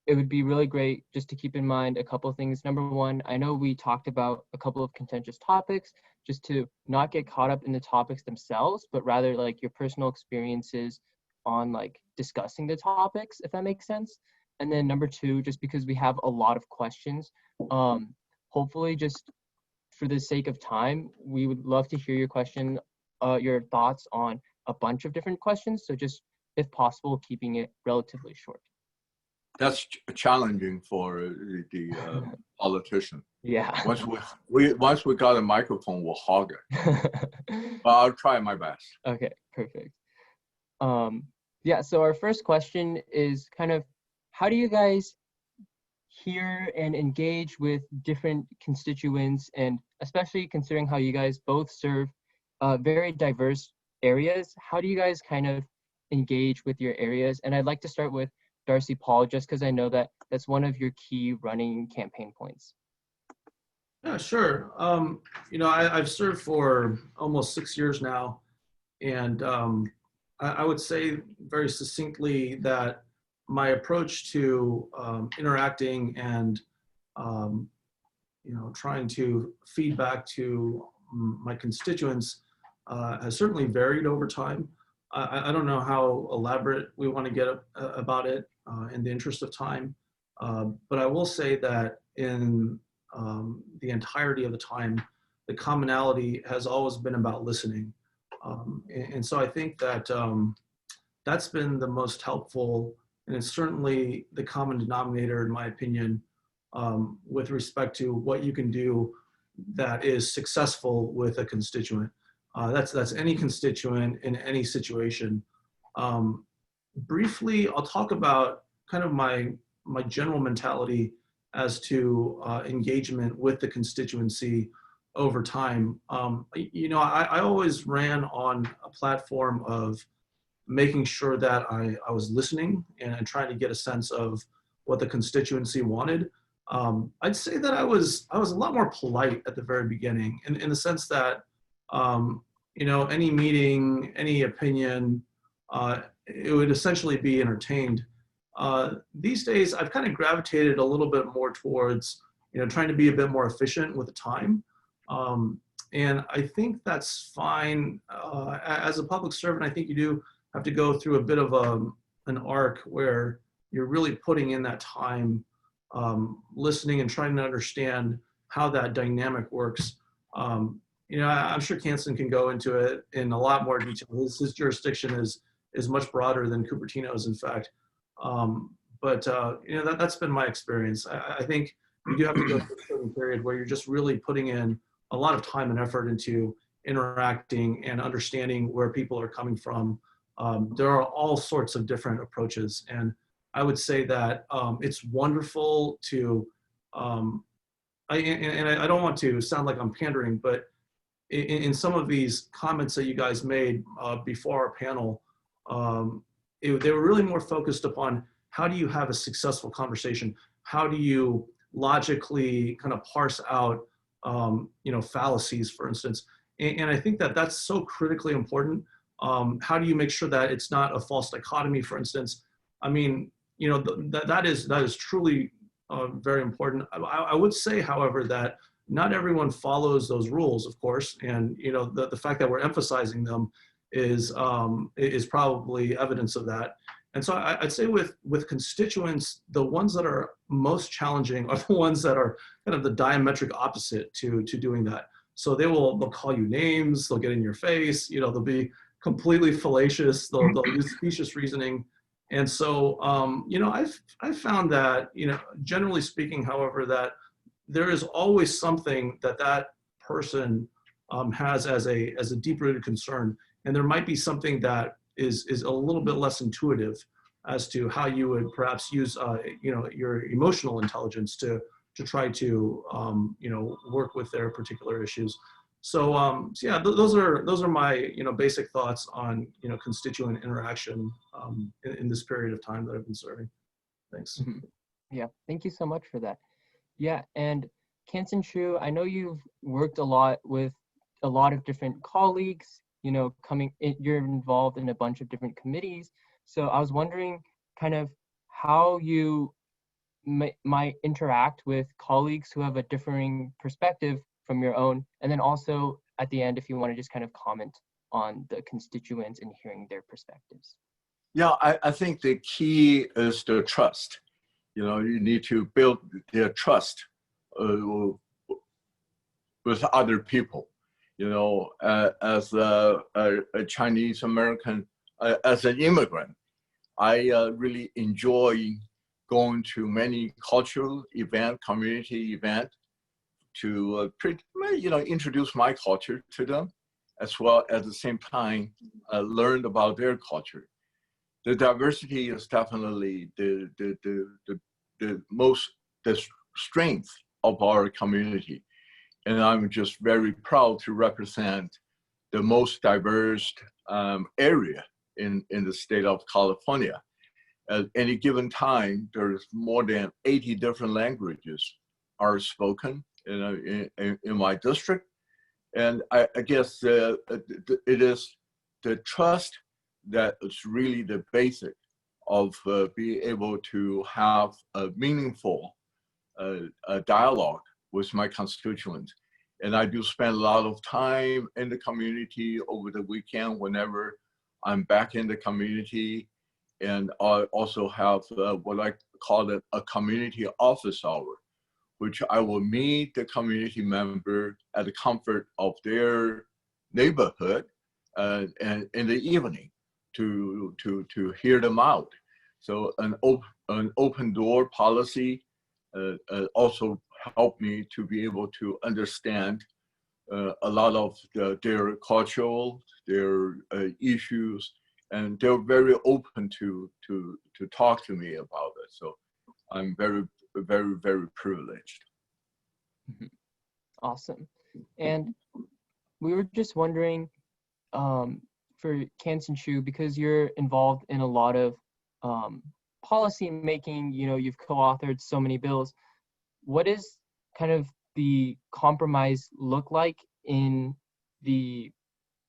it would be really great just to keep in mind a couple of things. Number one, I know we talked about a couple of contentious topics, just to not get caught up in the topics themselves, but rather like your personal experiences on like discussing the topics, if that makes sense. And then number two, just because we have a lot of questions, hopefully just for the sake of time, we would love to hear your question, your thoughts on a bunch of different questions. So just, if possible, keeping it relatively short. That's challenging for the politician. Yeah. Once we got a microphone, we'll hog it. But I'll try my best. Okay, perfect. Yeah, so our first question is kind of, how do you guys hear and engage with different constituents, and especially considering how you guys both serve very diverse areas, how do you guys kind of engage with your areas? And I'd like to start with Darcy Paul, just because I know that that's one of your key running campaign points. Yeah, sure. I've served for almost 6 years now, and I would say very succinctly that my approach to interacting and trying to feed back to my constituents has certainly varied over time. I don't know how elaborate we want to get about it in the interest of time, but I will say that in the entirety of the time, the commonality has always been about listening. And so I think that that's been the most helpful, and it's certainly the common denominator, in my opinion, with respect to what you can do that is successful with a constituent. That's any constituent in any situation. Briefly, I'll talk about kind of my general mentality as to engagement with the constituency over time. I always ran on a platform of making sure that I was listening and trying to get a sense of what the constituency wanted. I'd say that I was a lot more polite at the very beginning, in the sense that any meeting, any opinion, it would essentially be entertained. These days, I've kind of gravitated a little bit more towards trying to be a bit more efficient with the time. And I think that's fine. As a public servant, I think you do have to go through a bit of an arc where you're really putting in that time, listening and trying to understand how that dynamic works. I'm sure Kansen can go into it in a lot more detail. His jurisdiction is much broader than Cupertino's, in fact. That's been my experience. I think you do have to go through a certain period where you're just really putting in a lot of time and effort into interacting and understanding where people are coming from. There are all sorts of different approaches, and I would say that it's wonderful to I don't want to sound like I'm pandering, but in some of these comments that you guys made before our panel, they were really more focused upon how do you have a successful conversation? How do you logically kind of parse out, fallacies, for instance? And I think that that's so critically important. How do you make sure that it's not a false dichotomy, for instance? I mean, that is truly very important. I would say, however, that not everyone follows those rules, of course, and the fact that we're emphasizing them is probably evidence of that. And so I'd say with constituents, the ones that are most challenging are the ones that are kind of the diametric opposite to doing that. So they'll call you names, they'll get in your face, they'll be completely fallacious, they'll use specious reasoning. And so, I've found that, generally speaking, however, that there is always something that person has as a deep-rooted concern, and there might be something that is a little bit less intuitive as to how you would perhaps use your emotional intelligence to try to work with their particular issues. So, yeah, those are my basic thoughts on constituent interaction in this period of time that I've been serving. Thanks. Mm-hmm. Yeah, thank you so much for that. Yeah, and Kansen Chu, I know you've worked a lot with a lot of different colleagues. You're involved in a bunch of different committees. So I was wondering kind of how you might interact with colleagues who have a differing perspective from your own, and then also at the end, if you want to just kind of comment on the constituents and hearing their perspectives. Yeah, I think the key is the trust. You need to build their trust with other people. As a Chinese American, as an immigrant, I really enjoy going to many cultural event, community event, to introduce my culture to them, as well at the same time learn about their culture. The diversity is definitely the strength of our community, and I'm just very proud to represent the most diverse area in the state of California. At any given time, there's more than 80 different languages are spoken in my district. And I guess it is the trust that is really the basic of being able to have a meaningful dialogue with my constituents. And I do spend a lot of time in the community over the weekend whenever I'm back in the community. And I also have what I call it a community office hour, which I will meet the community member at the comfort of their neighborhood and in the evening to hear them out. So an open door policy also helped me to be able to understand a lot of their cultural, their issues, and they're very open to talk to me about it. So I'm very, very, very privileged. Awesome. And we were just wondering, for Kansen Chu, because you're involved in a lot of policy making, you've co-authored so many bills, what is kind of the compromise look like in the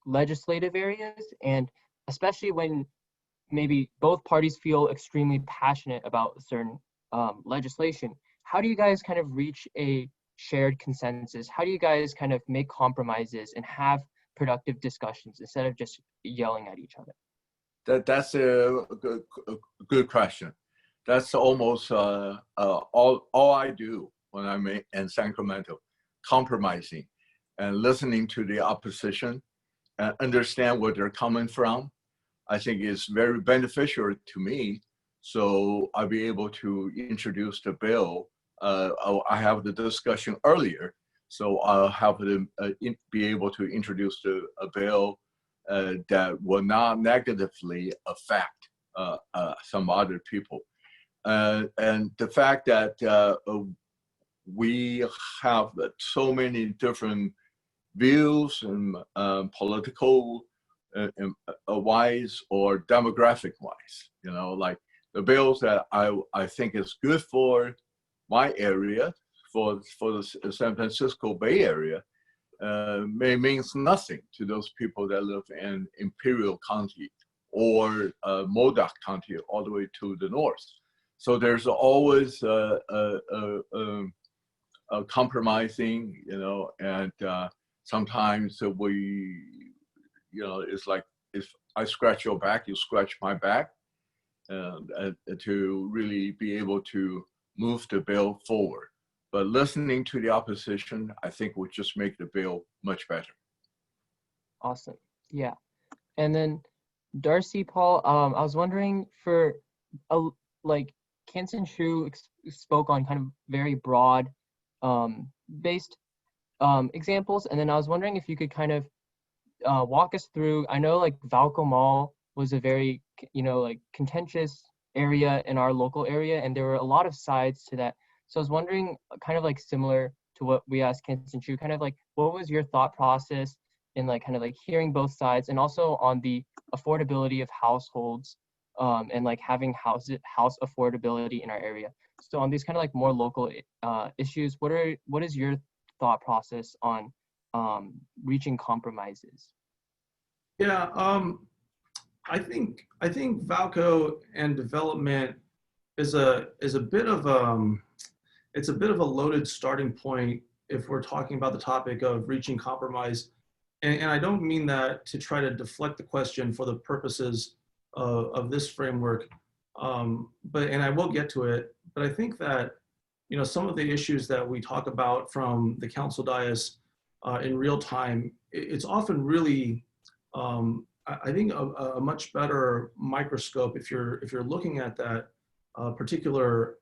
legislative areas, and especially when maybe both parties feel extremely passionate about certain legislation? How do you guys kind of reach a shared consensus? How do you guys kind of make compromises and have productive discussions instead of just yelling at each other? That's a good question. That's almost all I do when I'm in Sacramento, compromising and listening to the opposition and understand where they're coming from. I think is very beneficial to me. So I'll be able to introduce the bill. I have the discussion earlier, so I'll have to be able to introduce a bill that will not negatively affect some other people. And the fact that we have so many different views and political wise or demographic wise. You know, like the bills that I think is good for my area, for the San Francisco Bay Area, may means nothing to those people that live in Imperial County or Modoc County all the way to the north. So there's always a compromising, you know, and sometimes we, you know, it's like if I scratch your back, you scratch my back, and to really be able to move the bill forward. But listening to the opposition, I think would just make the bill much better. Awesome. Yeah. And then Darcy, Paul, I was wondering for like Kansen Shu spoke on kind of very broad based examples. And then I was wondering if you could kind of walk us through, I know like Valco Mall was a very, you know, like contentious area in our local area, and there were a lot of sides to that. So I was wondering, kind of like similar to what we asked Kansen Shu, kind of like what was your thought process in like kind of like hearing both sides, and also on the affordability of households and like having house affordability in our area. So on these kind of like more local issues, what is your thought process on reaching compromises? Yeah, I think Valco and development is a bit of it's a bit of a loaded starting point if we're talking about the topic of reaching compromise. And I don't mean that to try to deflect the question for the purposes of this framework, and I will get to it. But I think that, you know, some of the issues that we talk about from the council dais in real time, it's often really, I think, a much better microscope if you're looking at that particular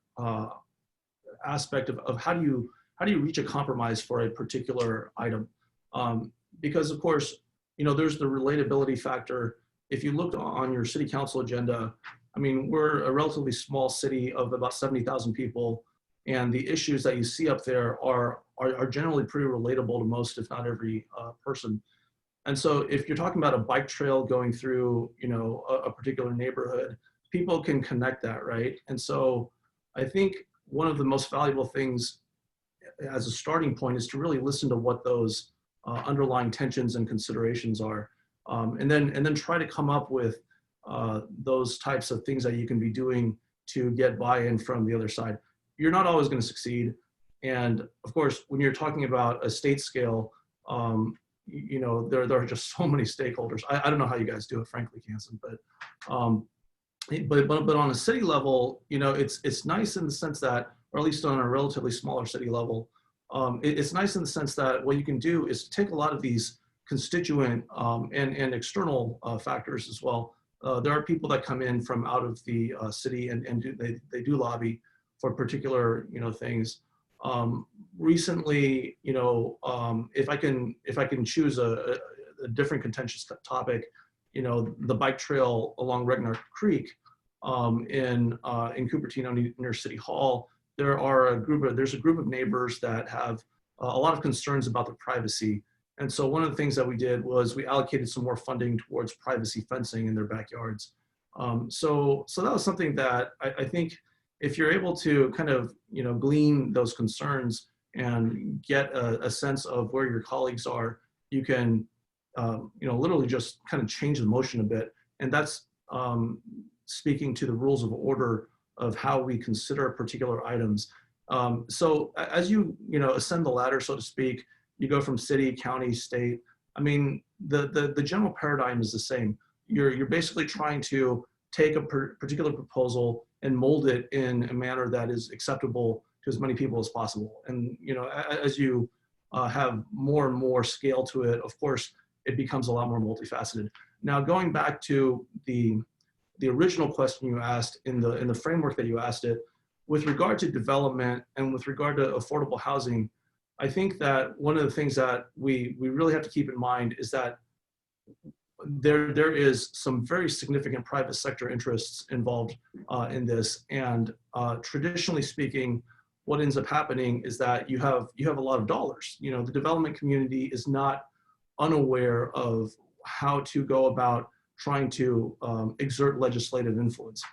aspect of how do you reach a compromise for a particular item, because of course, you know, there's the relatability factor. If you look on your city council agenda, I mean, we're a relatively small city of about 70,000 people, and the issues that you see up there are generally pretty relatable to most, if not every person. And so if you're talking about a bike trail going through, you know, a particular neighborhood, people can connect that, right? And so I think one of the most valuable things as a starting point is to really listen to what those underlying tensions and considerations are, and then try to come up with those types of things that you can be doing to get buy-in from the other side. You're not always going to succeed, and of course, when you're talking about a state scale, you know, there are just so many stakeholders. I don't know how you guys do it, frankly, Kansen, but on a city level, you know, it's nice in the sense that, or at least on a relatively smaller city level, it's nice in the sense that what you can do is take a lot of these constituent and external factors as well. There are people that come in from out of the city and they do lobby for particular, you know, things. Recently, you know, if I can choose a different contentious topic, you know, the bike trail along Regnar Creek in Cupertino near City Hall, there's a group of neighbors that have a lot of concerns about their privacy. And so one of the things that we did was we allocated some more funding towards privacy fencing in their backyards. So that was something that I think if you're able to kind of, you know, glean those concerns and get a sense of where your colleagues are, you can, you know, literally just kind of change the motion a bit. And that's speaking to the rules of order of how we consider particular items. So as you know, ascend the ladder, so to speak, you go from city, county, state. I mean, the general paradigm is the same. You're basically trying to take a particular proposal and mold it in a manner that is acceptable to as many people as possible. And, you know, as you have more and more scale to it, of course, it becomes a lot more multifaceted. Now, going back to the original question you asked in the framework that you asked it, with regard to development and with regard to affordable housing, I think that one of the things that we really have to keep in mind is that there is some very significant private sector interests involved in this. And traditionally speaking, what ends up happening is that you have a lot of dollars. You know, the development community is not unaware of how to go about trying to exert legislative influence.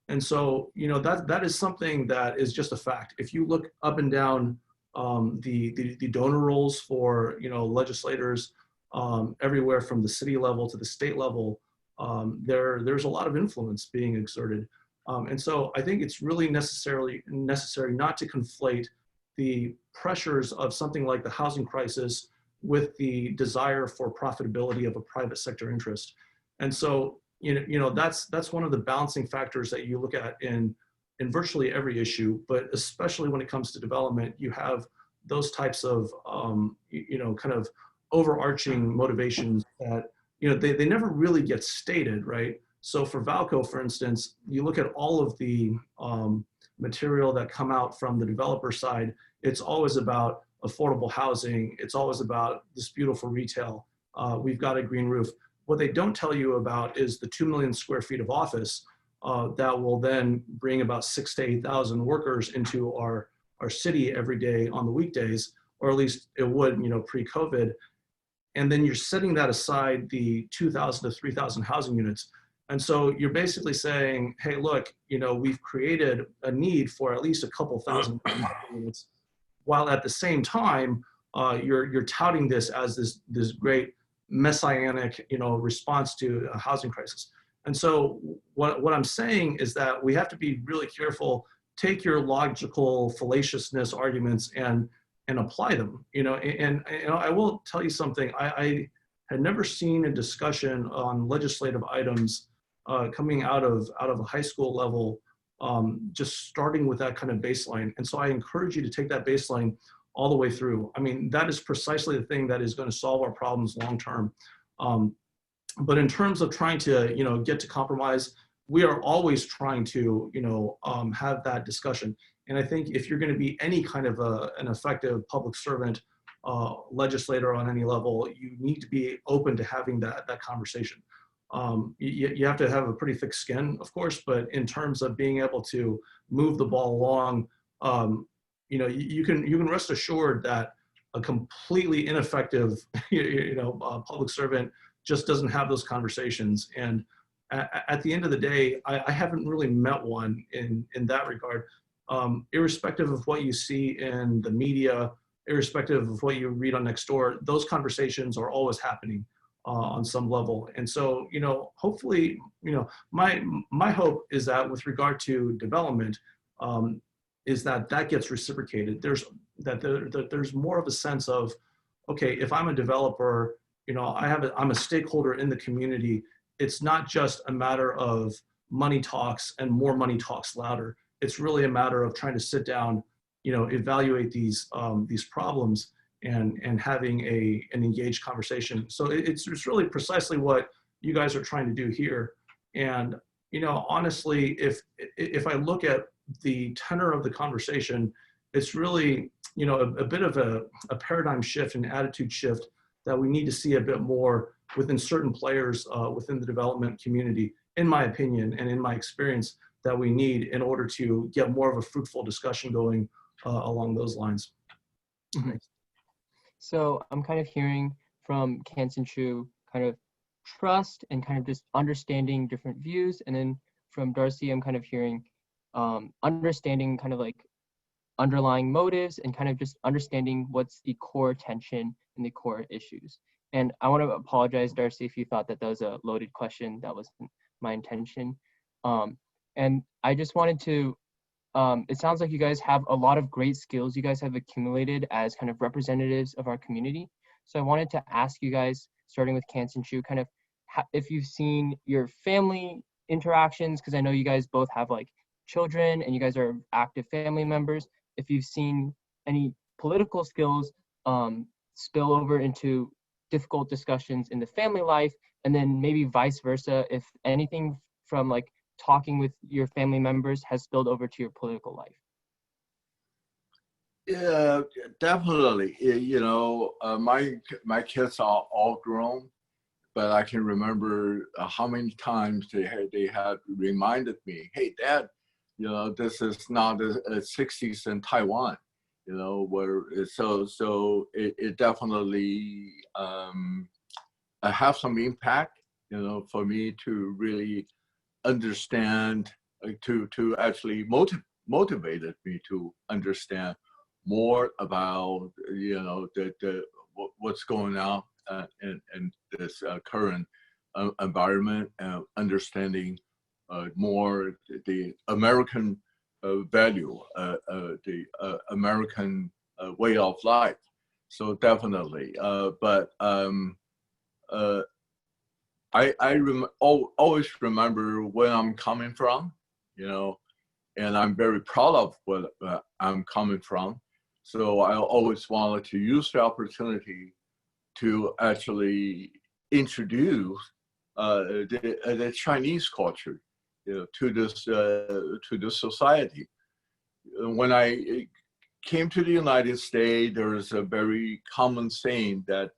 And so, you know, that is something that is just a fact. If you look up and down the donor rolls for, you know, legislators everywhere from the city level to the state level, there's a lot of influence being exerted. And so I think it's really necessary not to conflate the pressures of something like the housing crisis with the desire for profitability of a private sector interest. And so, you know, that's one of the balancing factors that you look at in virtually every issue, but especially when it comes to development, you have those types of, you know, kind of overarching motivations that, you know, they never really get stated, right? So for Valco, for instance, you look at all of the material that come out from the developer side, it's always about affordable housing. It's always about this beautiful retail. We've got a green roof. What they don't tell you about is the 2 million square feet of office that will then bring about 6,000 to 8,000 workers into our city every day on the weekdays, or at least it would, you know, pre-COVID. And then you're setting that aside, the 2,000 to 3,000 housing units. And so you're basically saying, hey, look, you know, we've created a need for at least a couple thousand units, while at the same time, you're touting this as this great messianic, you know, response to a housing crisis. And so what I'm saying is that we have to be really careful, take your logical fallaciousness arguments and apply them, you know, and I will tell you something, I had never seen a discussion on legislative items coming out of a high school level, just starting with that kind of baseline. And so I encourage you to take that baseline all the way through. I mean, that is precisely the thing that is going to solve our problems long term. But in terms of trying to, you know, get to compromise, we are always trying to, you know, have that discussion. And I think if you're going to be any kind of an effective public servant, legislator on any level, you need to be open to having that conversation. You have to have a pretty thick skin, of course, but in terms of being able to move the ball along, you know, you can rest assured that a completely ineffective, you know, public servant just doesn't have those conversations. And at the end of the day, I haven't really met one in that regard. Irrespective of what you see in the media, irrespective of what you read on Nextdoor, those conversations are always happening on some level. And so, you know, hopefully, you know, my hope is that with regard to development, is that gets reciprocated. There's more of a sense of, okay, if I'm a developer, you know, I'm a stakeholder in the community. It's not just a matter of money talks and more money talks louder. It's really a matter of trying to sit down, you know, evaluate these problems and having an engaged conversation. So it's really precisely what you guys are trying to do here. And, you know, honestly, if I look at the tenor of the conversation, it's really, you know, a bit of a paradigm shift and attitude shift that we need to see a bit more within certain players within the development community, in my opinion and in my experience, that we need in order to get more of a fruitful discussion going along those lines. Mm-hmm. So I'm kind of hearing from Kansen kind of trust and kind of just understanding different views. And then from Darcy, I'm kind of hearing understanding kind of like underlying motives and kind of just understanding what's the core tension and the core issues. And I want to apologize, Darcy, if you thought that was a loaded question. That wasn't my intention. And I just wanted to, it sounds like you guys have a lot of great skills you guys have accumulated as kind of representatives of our community. So I wanted to ask you guys, starting with Kansen, kind of if you've seen your family interactions, because I know you guys both have like children and you guys are active family members, if you've seen any political skills spill over into difficult discussions in the family life, and then maybe vice versa, if anything from like talking with your family members has spilled over to your political life. Yeah, definitely. You know, my kids are all grown, but I can remember how many times they had reminded me, "Hey, Dad, You know, this is not the 60s in Taiwan, you know, where it definitely have some impact, you know, for me to really understand, to actually motivated me to understand more about, you know, what's going on in this current environment, and understanding more the American value, the American way of life. So definitely, but always remember where I'm coming from, you know, and I'm very proud of where I'm coming from. So I always wanted to use the opportunity to actually introduce the Chinese culture, you know, to this society. When I came to the United States, there is a very common saying that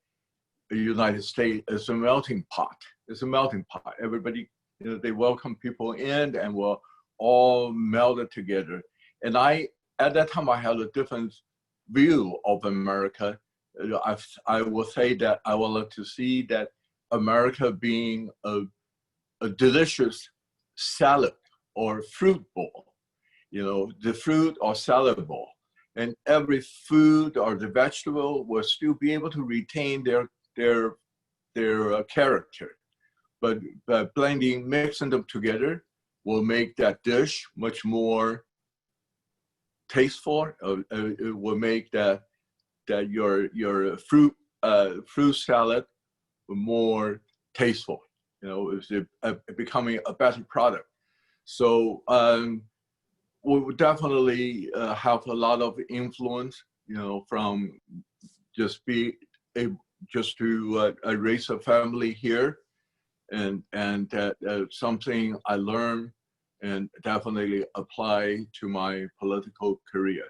the United States is a melting pot. It's a melting pot. Everybody, you know, they welcome people in, and we're all melded together. And at that time, I had a different view of America. I will say that I would like to see that America being a delicious salad or fruit bowl, you know, the fruit or salad bowl. And every food or the vegetable will still be able to retain their character. But mixing them together will make that dish much more tasteful. It will make that your fruit salad more tasteful. You know, it's becoming a better product. So we would definitely have a lot of influence, you know, from just to raise a family here, and something I learned and definitely apply to my political career.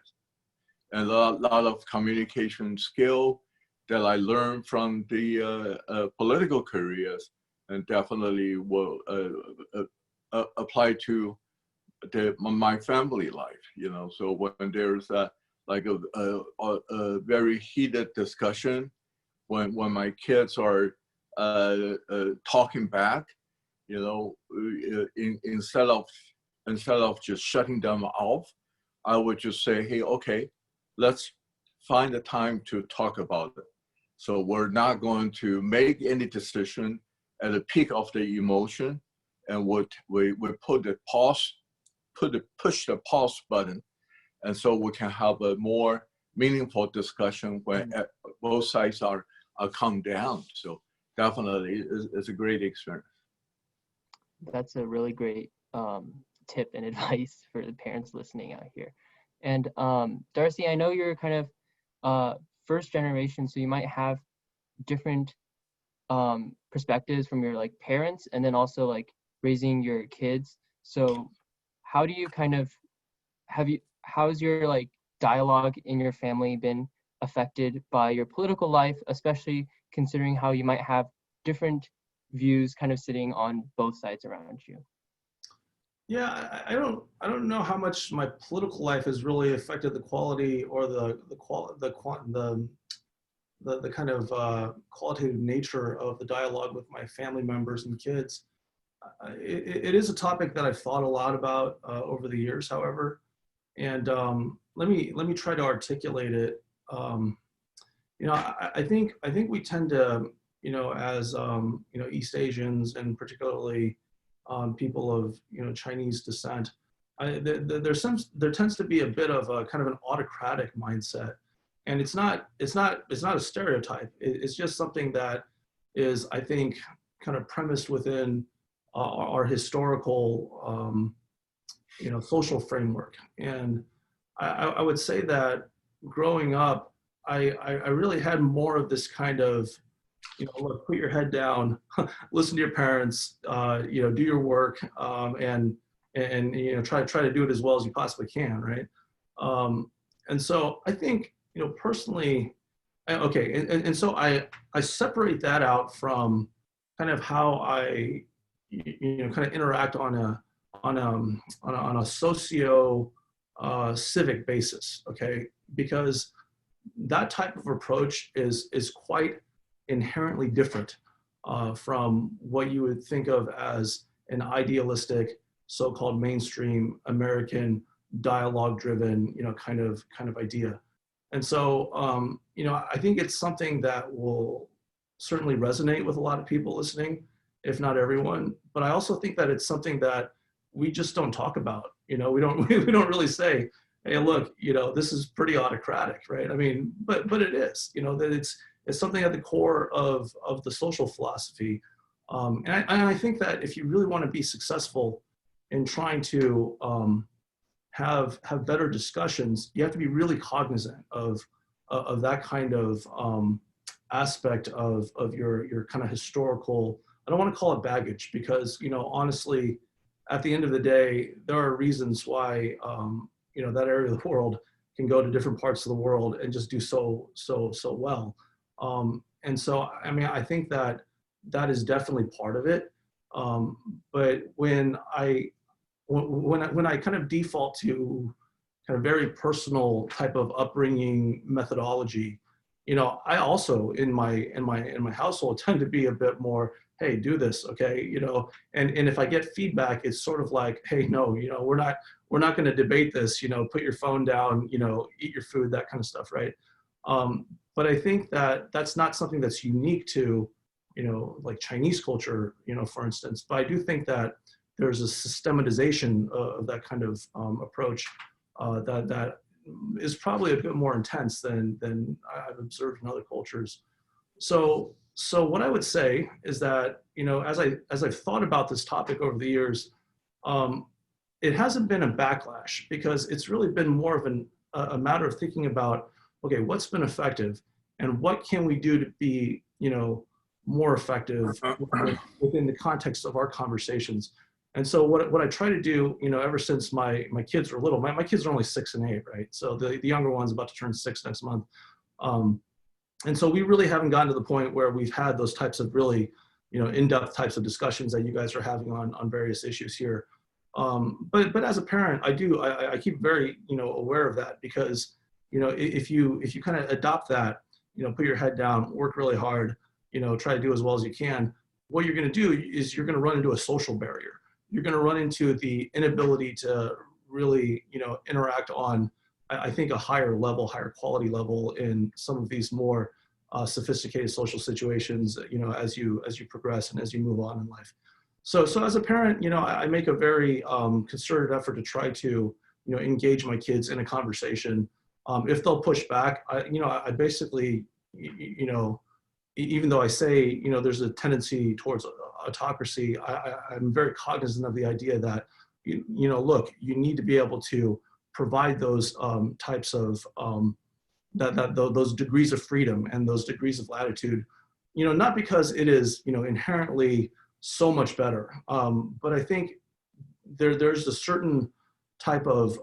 And a lot of communication skill that I learned from the political careers, and definitely will apply to my family life. You know, so when there's a very heated discussion, when my kids are talking back, you know, instead of just shutting them off, I would just say, hey, okay, let's find a time to talk about it. So we're not going to make any decision at the peak of the emotion, and we push the pause button, and so we can have a more meaningful discussion when both sides are calmed down. So definitely, it's a great experience. That's a really great tip and advice for the parents listening out here. And Darcy, I know you're kind of first generation, so you might have different perspectives from your like parents, and then also like raising your kids. So how do you kind of how's your like dialogue in your family been affected by your political life, especially considering how you might have different views kind of sitting on both sides around you? Yeah, I don't know how much my political life has really affected the quality or the kind of qualitative nature of the dialogue with my family members and kids. It is a topic that I've thought a lot about over the years, however, and let me try to articulate it. You know, I think we tend to, you know, as you know, East Asians, and particularly people of, you know, Chinese descent, there tends to be a bit of a kind of an autocratic mindset, and it's not a stereotype. It's just something that is, I think, kind of premised within our historical, you know, social framework. And I would say that growing up, I really had more of this kind of, you know, look, put your head down, listen to your parents, you know, do your work, and you know, try to do it as well as you possibly can, right? And so I think, you know, personally, okay, and so I separate that out from kind of how I, you know, kind of interact on on a socio civic basis, okay? Because that type of approach is quite inherently different from what you would think of as an idealistic, so-called mainstream American dialogue-driven, kind of idea. And so, I think it's something that will certainly resonate with a lot of people listening, if not everyone. But I also think that it's something that we just don't talk about. We don't we don't really say, hey, look, this is pretty autocratic, right? I mean, but it is, that it's something at the core of the social philosophy. And I think that if you really want to be successful in trying to have better discussions, you have to be really cognizant of that kind of aspect of your kind of historical, I don't want to call it baggage, because, honestly, at the end of the day, there are reasons why, that area of the world can go to different parts of the world and just do so well. And so, I mean, I think that is definitely part of it. But when I kind of default to kind of very personal type of upbringing methodology, I also in my household tend to be a bit more, hey, do this, okay, and if I get feedback, it's sort of like, hey, no, we're not going to debate this, put your phone down, eat your food, that kind of stuff, right? But I think that that's not something that's unique to, like Chinese culture, for instance. But I do think that there's a systematization of that kind of approach that is probably a bit more intense than I've observed in other cultures. So what I would say is that, as I've thought about this topic over the years, it hasn't been a backlash, because it's really been more of a matter of thinking about, okay, what's been effective and what can we do to be, more effective within the context of our conversations. And so what I try to do, ever since my kids were little, my kids are only 6 and 8, right? So the younger one's about to turn 6 next month. And so we really haven't gotten to the point where we've had those types of really, in-depth types of discussions that you guys are having on various issues here. But as a parent, I keep very, aware of that, because, if you kind of adopt that, put your head down, work really hard, try to do as well as you can, what you're going to do is you're going to run into a social barrier. You're going to run into the inability to really, interact on, I think, a higher quality level in some of these more sophisticated social situations, as you progress and as you move on in life. So as a parent, I make a very concerted effort to try to, engage my kids in a conversation. If they'll push back, I basically, even though I say, there's a tendency towards autocracy, I'm very cognizant of the idea that, look, you need to be able to provide those types of, those degrees of freedom and those degrees of latitude, not because it is, inherently so much better, but I think there's a certain type of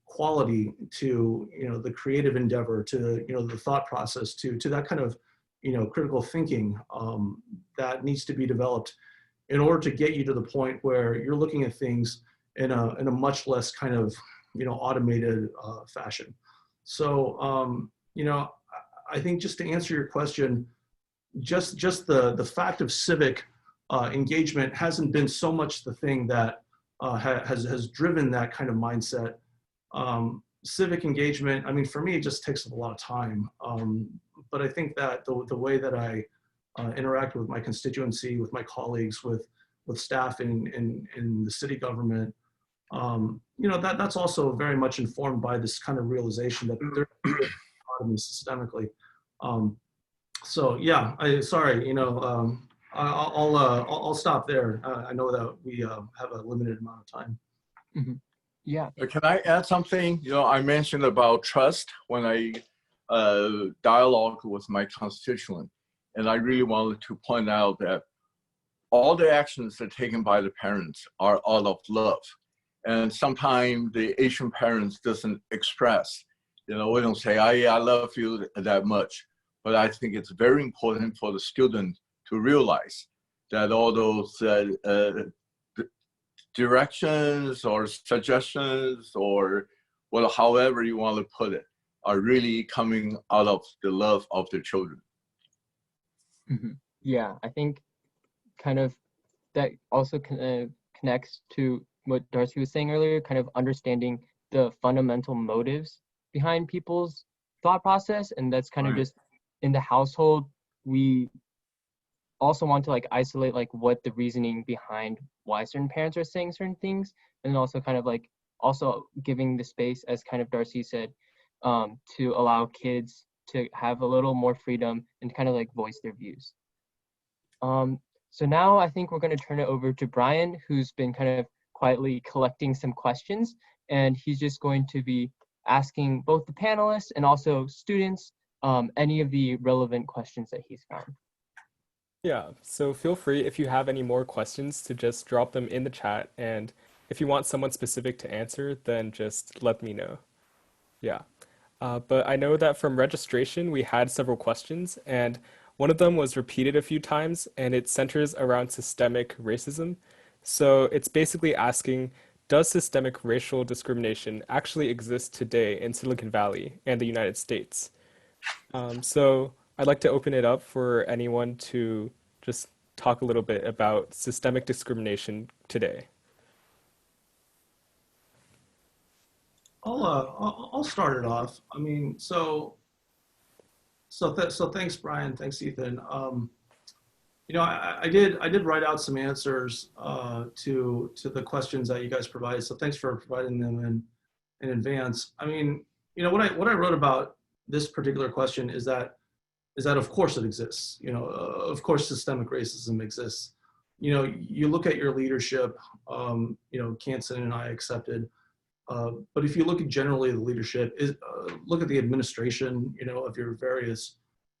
quality to, the creative endeavor, to, the thought process, to that kind of, critical thinking that needs to be developed in order to get you to the point where you're looking at things in a much less kind of, automated fashion. So, I think, just to answer your question, just the fact of civic engagement hasn't been so much the thing that has driven that kind of mindset. Civic engagement, I mean, for me, it just takes up a lot of time. But I think that the way that I interact with my constituency, with my colleagues, with staff in the city government, that's also very much informed by this kind of realization that there's autonomy systemically. So yeah, I'll stop there. I know that we have a limited amount of time. Mm-hmm. Yeah. Can I add something? I mentioned about trust when I dialogue with my constituent, and I really wanted to point out that all the actions that are taken by the parents are out of love. And sometimes the Asian parents doesn't express, we don't say, I love you that much. But I think it's very important for the student to realize that all those directions or suggestions or well, however you want to put it, are really coming out of the love of the children. Yeah, I think kind of that also connects to what Darcy was saying earlier, kind of understanding the fundamental motives behind people's thought process. And that's kind of just in the household, we also want to like isolate like what the reasoning behind why certain parents are saying certain things, and then also kind of like also giving the space, as kind of Darcy said, to allow kids to have a little more freedom and kind of like voice their views. So now I think we're going to turn it over to Brian, who's been kind of quietly collecting some questions, and he's just going to be asking both the panelists and also students any of the relevant questions that he's found. Yeah, so feel free if you have any more questions to just drop them in the chat, and if you want someone specific to answer, then just let me know. Yeah, but I know that from registration we had several questions, and one of them was repeated a few times, and it centers around systemic racism. So it's basically asking, does systemic racial discrimination actually exist today in Silicon Valley and the United States? So I'd like to open it up for anyone to just talk a little bit about systemic discrimination today. I'll start it off. I mean, so thanks, Brian. Thanks, Ethan. You know, I did write out some answers to the questions that you guys provided. So thanks for providing them in advance. I mean, you know, what I wrote about this particular question is that of course it exists. You know, of course systemic racism exists. You know, you look at your leadership. You know, Kansen and I accepted. But if you look at generally the leadership, look at the administration, you know, of your various,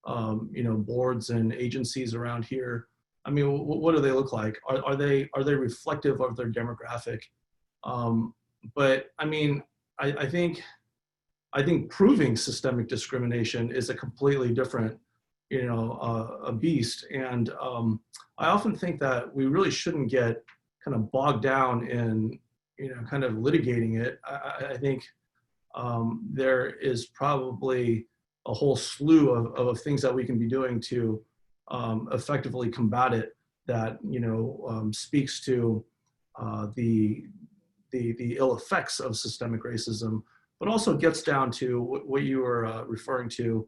you know, boards and agencies around here. I mean, what do they look like? Are they reflective of their demographic? But I mean, I think proving systemic discrimination is a completely different, you know, a beast. And I often think that we really shouldn't get kind of bogged down in, you know, kind of litigating it. I think there is probably a whole slew of things that we can be doing to effectively combat it that, you know, speaks to the ill effects of systemic racism, but also gets down to what you were referring to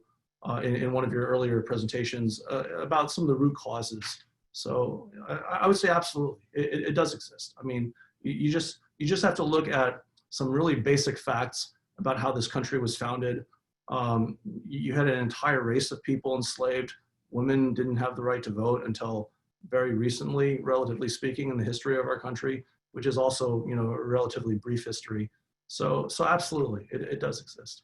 in one of your earlier presentations about some of the root causes. So I would say absolutely, it does exist. I mean, you just have to look at some really basic facts about how this country was founded. You had an entire race of people enslaved. Women didn't have the right to vote until very recently, relatively speaking, in the history of our country, which is also, you know, a relatively brief history. So absolutely, it does exist.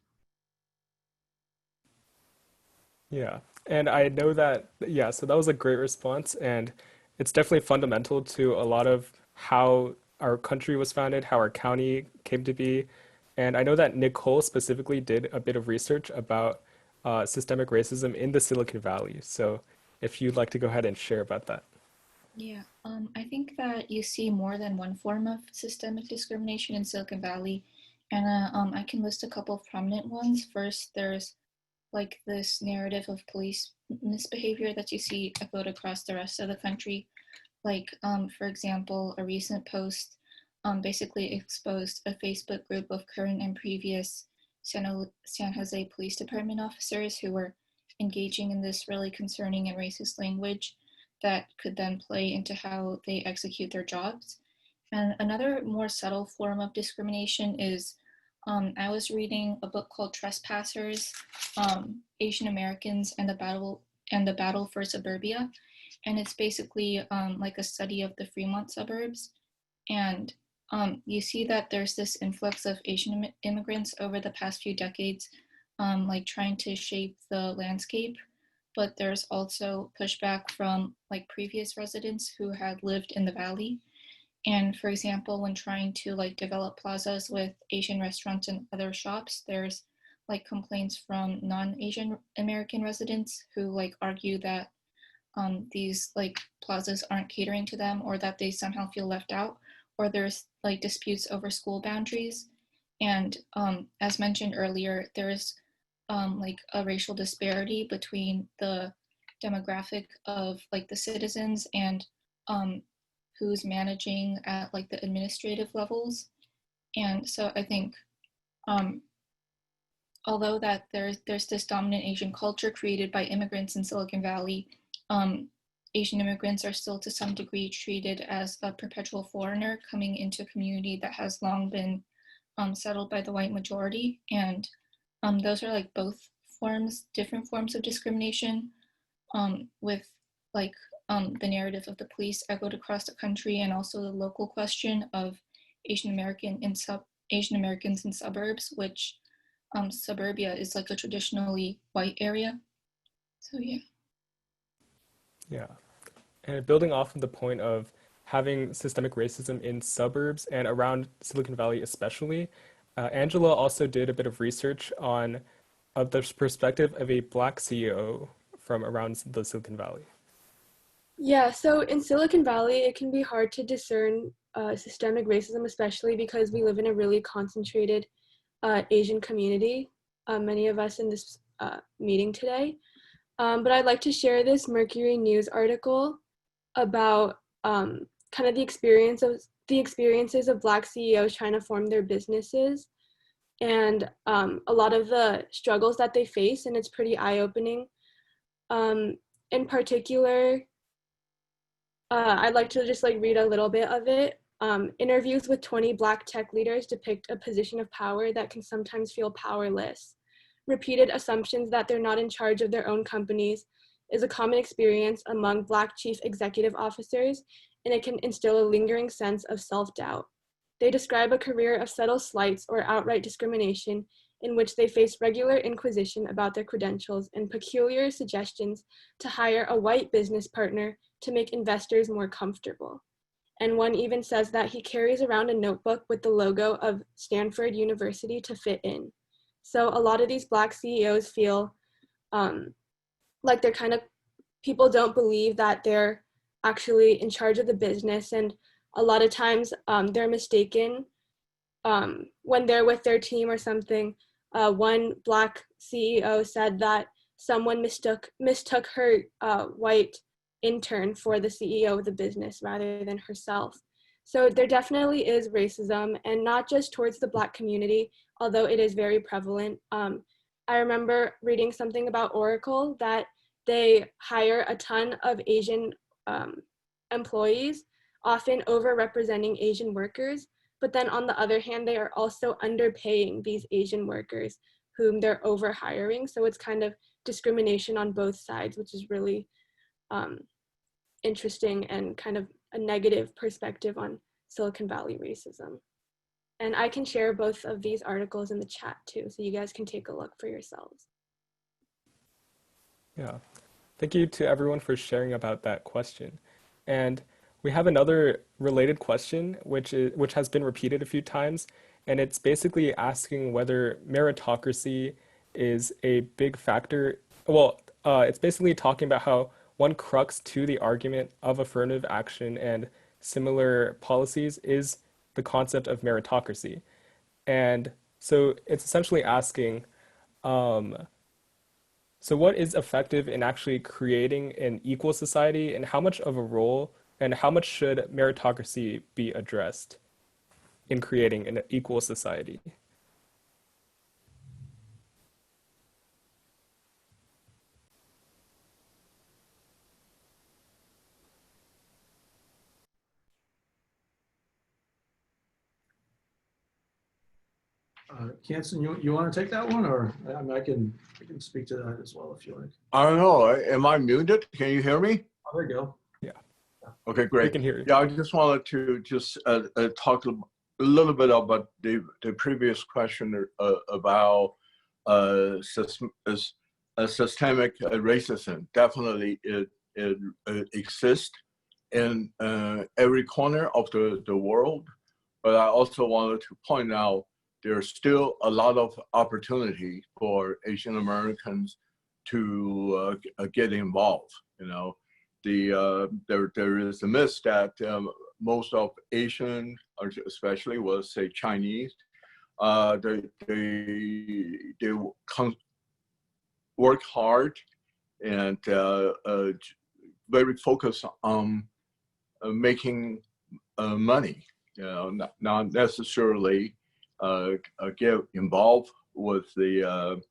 Yeah, and I know that, yeah, so that was a great response, and it's definitely fundamental to a lot of how our country was founded, how our county came to be. And I know that Nicole specifically did a bit of research about systemic racism in the Silicon Valley. So if you'd like to go ahead and share about that. Yeah, I think that you see more than one form of systemic discrimination in Silicon Valley, and I can list a couple of prominent ones. First, there's like this narrative of police misbehavior that you see echoed across the rest of the country. Like, for example, a recent post basically exposed a Facebook group of current and previous San Jose Police Department officers who were engaging in this really concerning and racist language that could then play into how they execute their jobs. And another more subtle form of discrimination is I was reading a book called Trespassers, Asian Americans and the Battle for Suburbia. And it's basically like a study of the Fremont suburbs. And you see that there's this influx of Asian immigrants over the past few decades, like trying to shape the landscape. But there's also pushback from like previous residents who had lived in the valley. And for example, when trying to like develop plazas with Asian restaurants and other shops, there's like complaints from non-Asian American residents who like argue that these like plazas aren't catering to them or that they somehow feel left out, or there's like disputes over school boundaries. And as mentioned earlier, there's like a racial disparity between the demographic of like the citizens and who's managing at like the administrative levels. And so I think although that there's this dominant Asian culture created by immigrants in Silicon Valley, Asian immigrants are still to some degree treated as a perpetual foreigner coming into a community that has long been settled by the white majority. And those are like both different forms of discrimination, with like the narrative of the police echoed across the country, and also the local question of Asian Americans in suburbs, which suburbia is like a traditionally white area. So yeah. Yeah. And building off of the point of having systemic racism in suburbs and around Silicon Valley especially, Angela also did a bit of research on the perspective of a Black CEO from around the Silicon Valley. Yeah, so in Silicon Valley, it can be hard to discern systemic racism, especially because we live in a really concentrated Asian community, many of us in this meeting today. But I'd like to share this Mercury News article about kind of the experiences of Black CEOs trying to form their businesses, and a lot of the struggles that they face, and it's pretty eye-opening. In particular, I'd like to just like read a little bit of it. Interviews with 20 Black tech leaders depict a position of power that can sometimes feel powerless. Repeated assumptions that they're not in charge of their own companies is a common experience among Black chief executive officers, and it can instill a lingering sense of self-doubt. They describe a career of subtle slights or outright discrimination in which they face regular inquisition about their credentials and peculiar suggestions to hire a white business partner to make investors more comfortable. And one even says that he carries around a notebook with the logo of Stanford University to fit in. So a lot of these Black CEOs feel like they're kind of, people don't believe that they're actually in charge of the business, and a lot of times they're mistaken when they're with their team or something. One Black CEO said that someone mistook her white intern for the CEO of the business rather than herself. So there definitely is racism, and not just towards the Black community, although it is very prevalent. I remember reading something about Oracle that they hire a ton of Asian employees, often overrepresenting Asian workers. But then on the other hand, they are also underpaying these Asian workers whom they're overhiring. So it's kind of discrimination on both sides, which is really interesting and kind of a negative perspective on Silicon Valley racism. And I can share both of these articles in the chat too, so you guys can take a look for yourselves. Yeah. Thank you to everyone for sharing about that question. And we have another related question, which has been repeated a few times, and it's basically asking whether meritocracy is a big factor. Well, it's basically talking about how one crux to the argument of affirmative action and similar policies is the concept of meritocracy. And so it's essentially asking, so what is effective in actually creating an equal society, and how much of a role and how much should meritocracy be addressed in creating an equal society? Kansen, you want to take that one, or I mean, I can speak to that as well if you like. I don't know. Am I muted? Can you hear me? Oh, there you go. Yeah. Okay, We great. can hear you. Yeah, I just wanted to talk a little bit about the previous question about systemic racism. Definitely, it exists in every corner of the world. But I also wanted to point out there's still a lot of opportunity for Asian Americans to get involved. You know, there is a myth that most of Asian, or especially will say Chinese, they work hard and very focused on making money, not necessarily get involved with the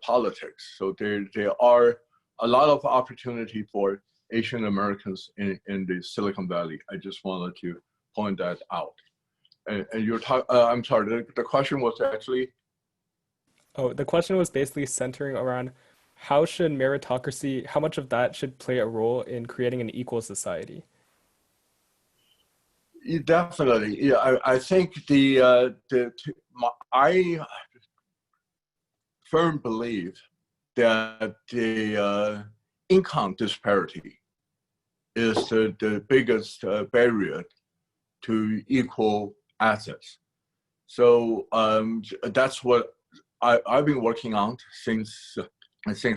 politics. So there are a lot of opportunity for Asian Americans in the Silicon Valley. I just wanted to point that out. And you're talking, I'm sorry, the question was actually? Oh, the question was basically centering around how should meritocracy, how much of that should play a role in creating an equal society? Definitely, yeah. I think I firmly believe that the income disparity is the biggest barrier to equal access. So that's what I've been working on since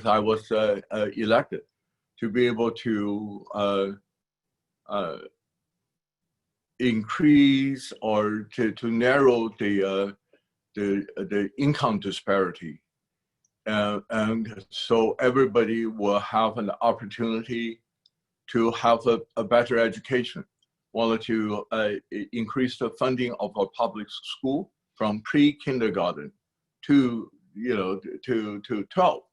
I was elected, to be able to increase or to narrow the income disparity, and so everybody will have an opportunity to have a better education. Wanted to increase the funding of our public school from pre-kindergarten to to 12,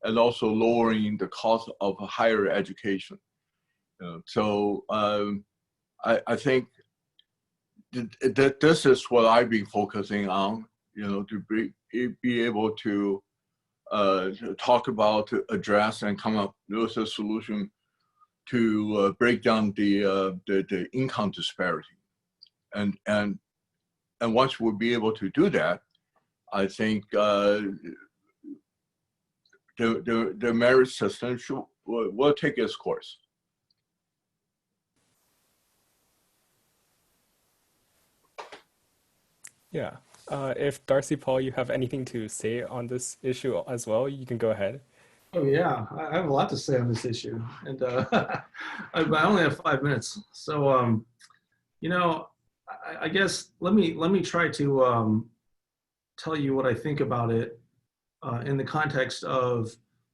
and also lowering the cost of higher education. So I think that this is what I've been focusing on, to be able to talk about, to address, and come up with a solution to break down the income disparity. And once we'll be able to do that, I think the merit system will take its course. Yeah. If Darcy, Paul, you have anything to say on this issue as well, you can go ahead. Oh yeah, I have a lot to say on this issue, and I only have 5 minutes. So I guess let me try to tell you what I think about it in the context of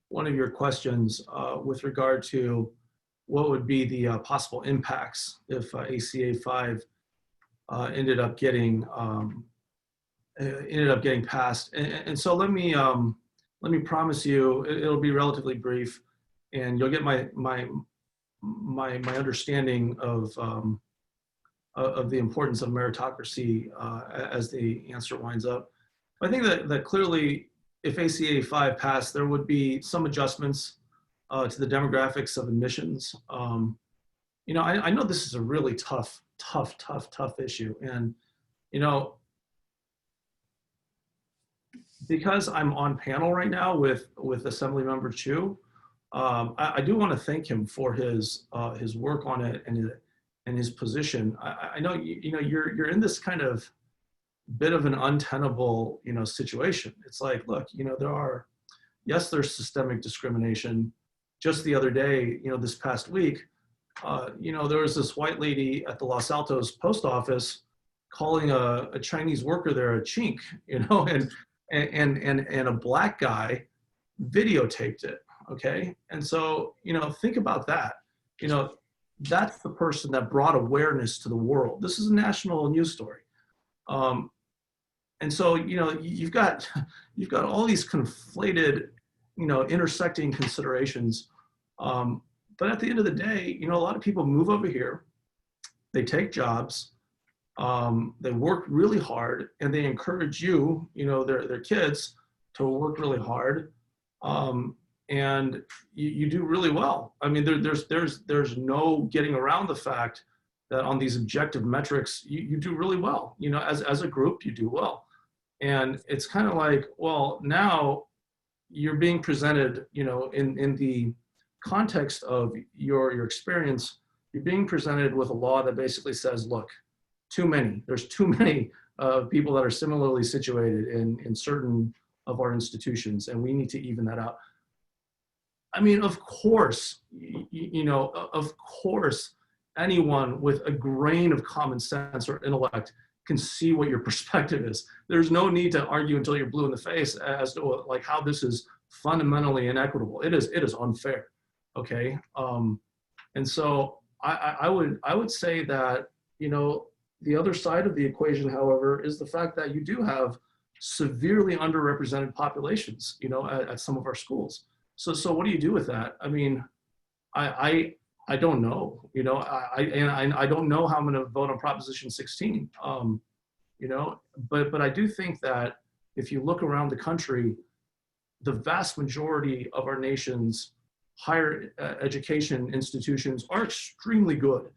one of your questions with regard to what would be the possible impacts if ACA 5 ended up getting passed. And so let me promise you it'll be relatively brief, and you'll get my understanding of the importance of meritocracy as the answer winds up. I think that clearly, if ACA 5 passed, there would be some adjustments to the demographics of admissions. I know this is a really tough issue, and because I'm on panel right now with Assemblymember Chu, I do want to thank him for his work on it and his position. I know you're in this kind of bit of an untenable situation. It's like, look, there's systemic discrimination. Just the other day, this past week, there was this white lady at the Los Altos post office calling a Chinese worker there a chink, and a black guy videotaped it. Okay. And so, think about that. That's the person that brought awareness to the world. This is a national news story. And so, you've got all these conflated, intersecting considerations. But at the end of the day, a lot of people move over here, they take jobs, they work really hard, and they encourage their kids to work really hard. And you do really well. I mean, there's no getting around the fact that on these objective metrics, you do really well. As a group, you do well. And it's kind of like, well, now you're being presented, in the context of your experience, you're being presented with a law that basically says, look, there's too many people that are similarly situated in certain of our institutions, and we need to even that out. I mean, of course, anyone with a grain of common sense or intellect can see what your perspective is. There's no need to argue until you're blue in the face as to like how this is fundamentally inequitable. It is unfair. Okay. And so I would say that, you know, the other side of the equation, however, is the fact that you do have severely underrepresented populations, you know, at some of our schools. So what do you do with that? I mean, I don't know, you know, I don't know how I'm going to vote on Proposition 16, you know, but I do think that if you look around the country, the vast majority of our nation's higher education institutions are extremely good,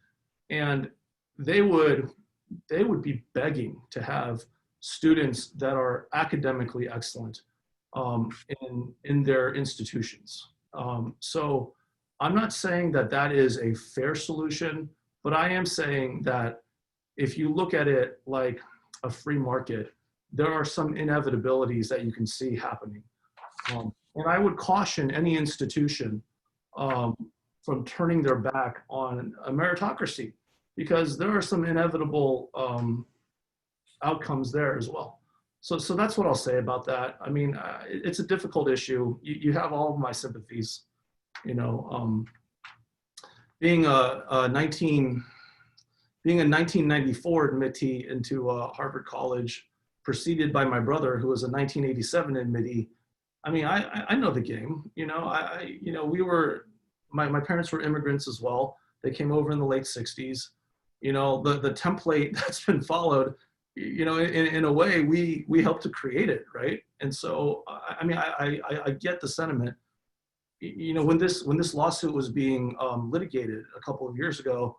and they would be begging to have students that are academically excellent in their institutions. So I'm not saying that that is a fair solution, but I am saying that if you look at it like a free market, there are some inevitabilities that you can see happening. And I would caution any institution from turning their back on a meritocracy, because there are some inevitable outcomes there as well. So that's what I'll say about that. I mean, it's a difficult issue. You have all of my sympathies. You know, being a 1994 admittee into Harvard College, preceded by my brother, who was a 1987 admittee. I mean, I know the game. You know, you know, we were, my parents were immigrants as well. They came over in the late 60s. You know, the template that's been followed, you know, in a way, we helped to create it, right? And so, I mean, I get the sentiment. You know, when this lawsuit was being litigated a couple of years ago,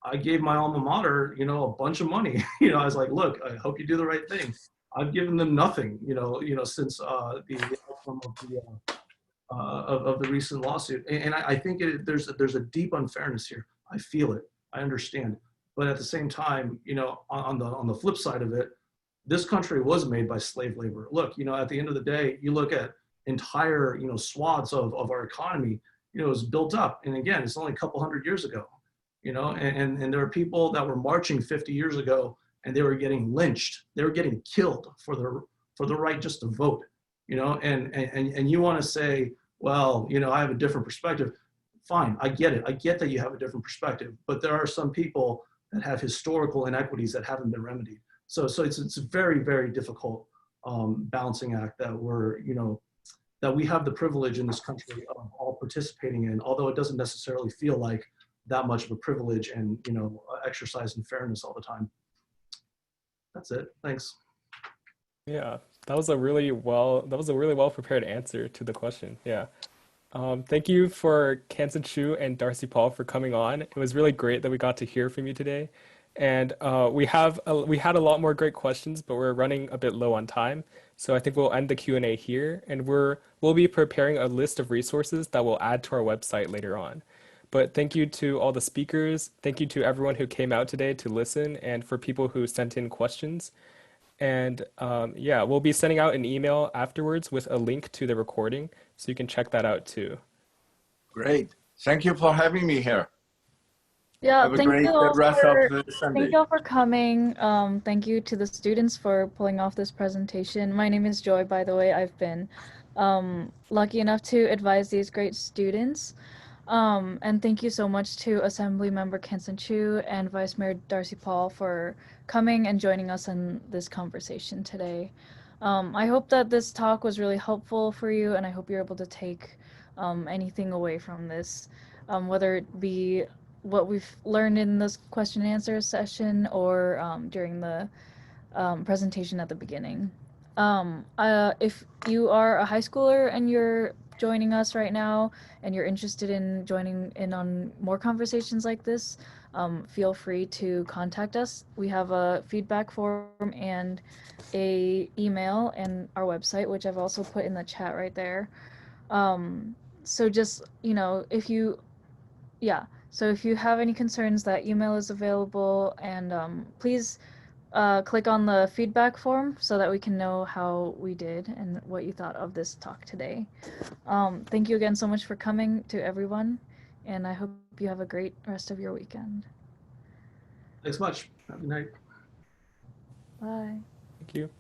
I gave my alma mater, you know, a bunch of money. You know, I was like, look, I hope you do the right thing. I've given them nothing, you know, since the outcome of the recent lawsuit. And I think there's a deep unfairness here. I feel it. I understand. But at the same time, you know, on the flip side of it, this country was made by slave labor. Look, you know, at the end of the day, you look at entire, you know, swaths of our economy, you know, it was built up. And again, it's only a couple hundred years ago, you know, and there are people that were marching 50 years ago and they were getting lynched. They were getting killed for the right just to vote, you know, and you want to say, well, you know, I have a different perspective. Fine, I get it. I get that you have a different perspective, but there are some people that have historical inequities that haven't been remedied. So it's a very, very difficult balancing act that we're, you know, that we have the privilege in this country of all participating in, although it doesn't necessarily feel like that much of a privilege and, you know, exercise in fairness all the time. That's it. Thanks. Yeah, that was a really well prepared answer to the question. Yeah. Thank you for Kansen Chu and Darcy Paul for coming on. It was really great that we got to hear from you today. And we had a lot more great questions, but we're running a bit low on time. So I think we'll end the Q&A here, and we'll be preparing a list of resources that we'll add to our website later on. But thank you to all the speakers. Thank you to everyone who came out today to listen, and for people who sent in questions. And yeah, we'll be sending out an email afterwards with a link to the recording, so you can check that out too. Great. Thank you for having me here. Yeah, Have a thank great you all rest for, of the Sunday. thank you all for coming. Thank you to the students for pulling off this presentation. My name is Joy, by the way. I've been lucky enough to advise these great students. And thank you so much to Assemblymember Kansen Chu and Vice Mayor Darcy Paul for coming and joining us in this conversation today. I hope that this talk was really helpful for you, and I hope you're able to take anything away from this, whether it be what we've learned in this question and answer session or during the presentation at the beginning. If you are a high schooler and you're joining us right now and you're interested in joining in on more conversations like this, feel free to contact us. We have a feedback form and a email and our website, which I've also put in the chat right there. So just, you know, if you have any concerns, that email is available, and please click on the feedback form so that we can know how we did and what you thought of this talk today. Thank you again so much for coming to everyone, and I hope you have a great rest of your weekend. Thanks much. Have a good night. Bye. Thank you.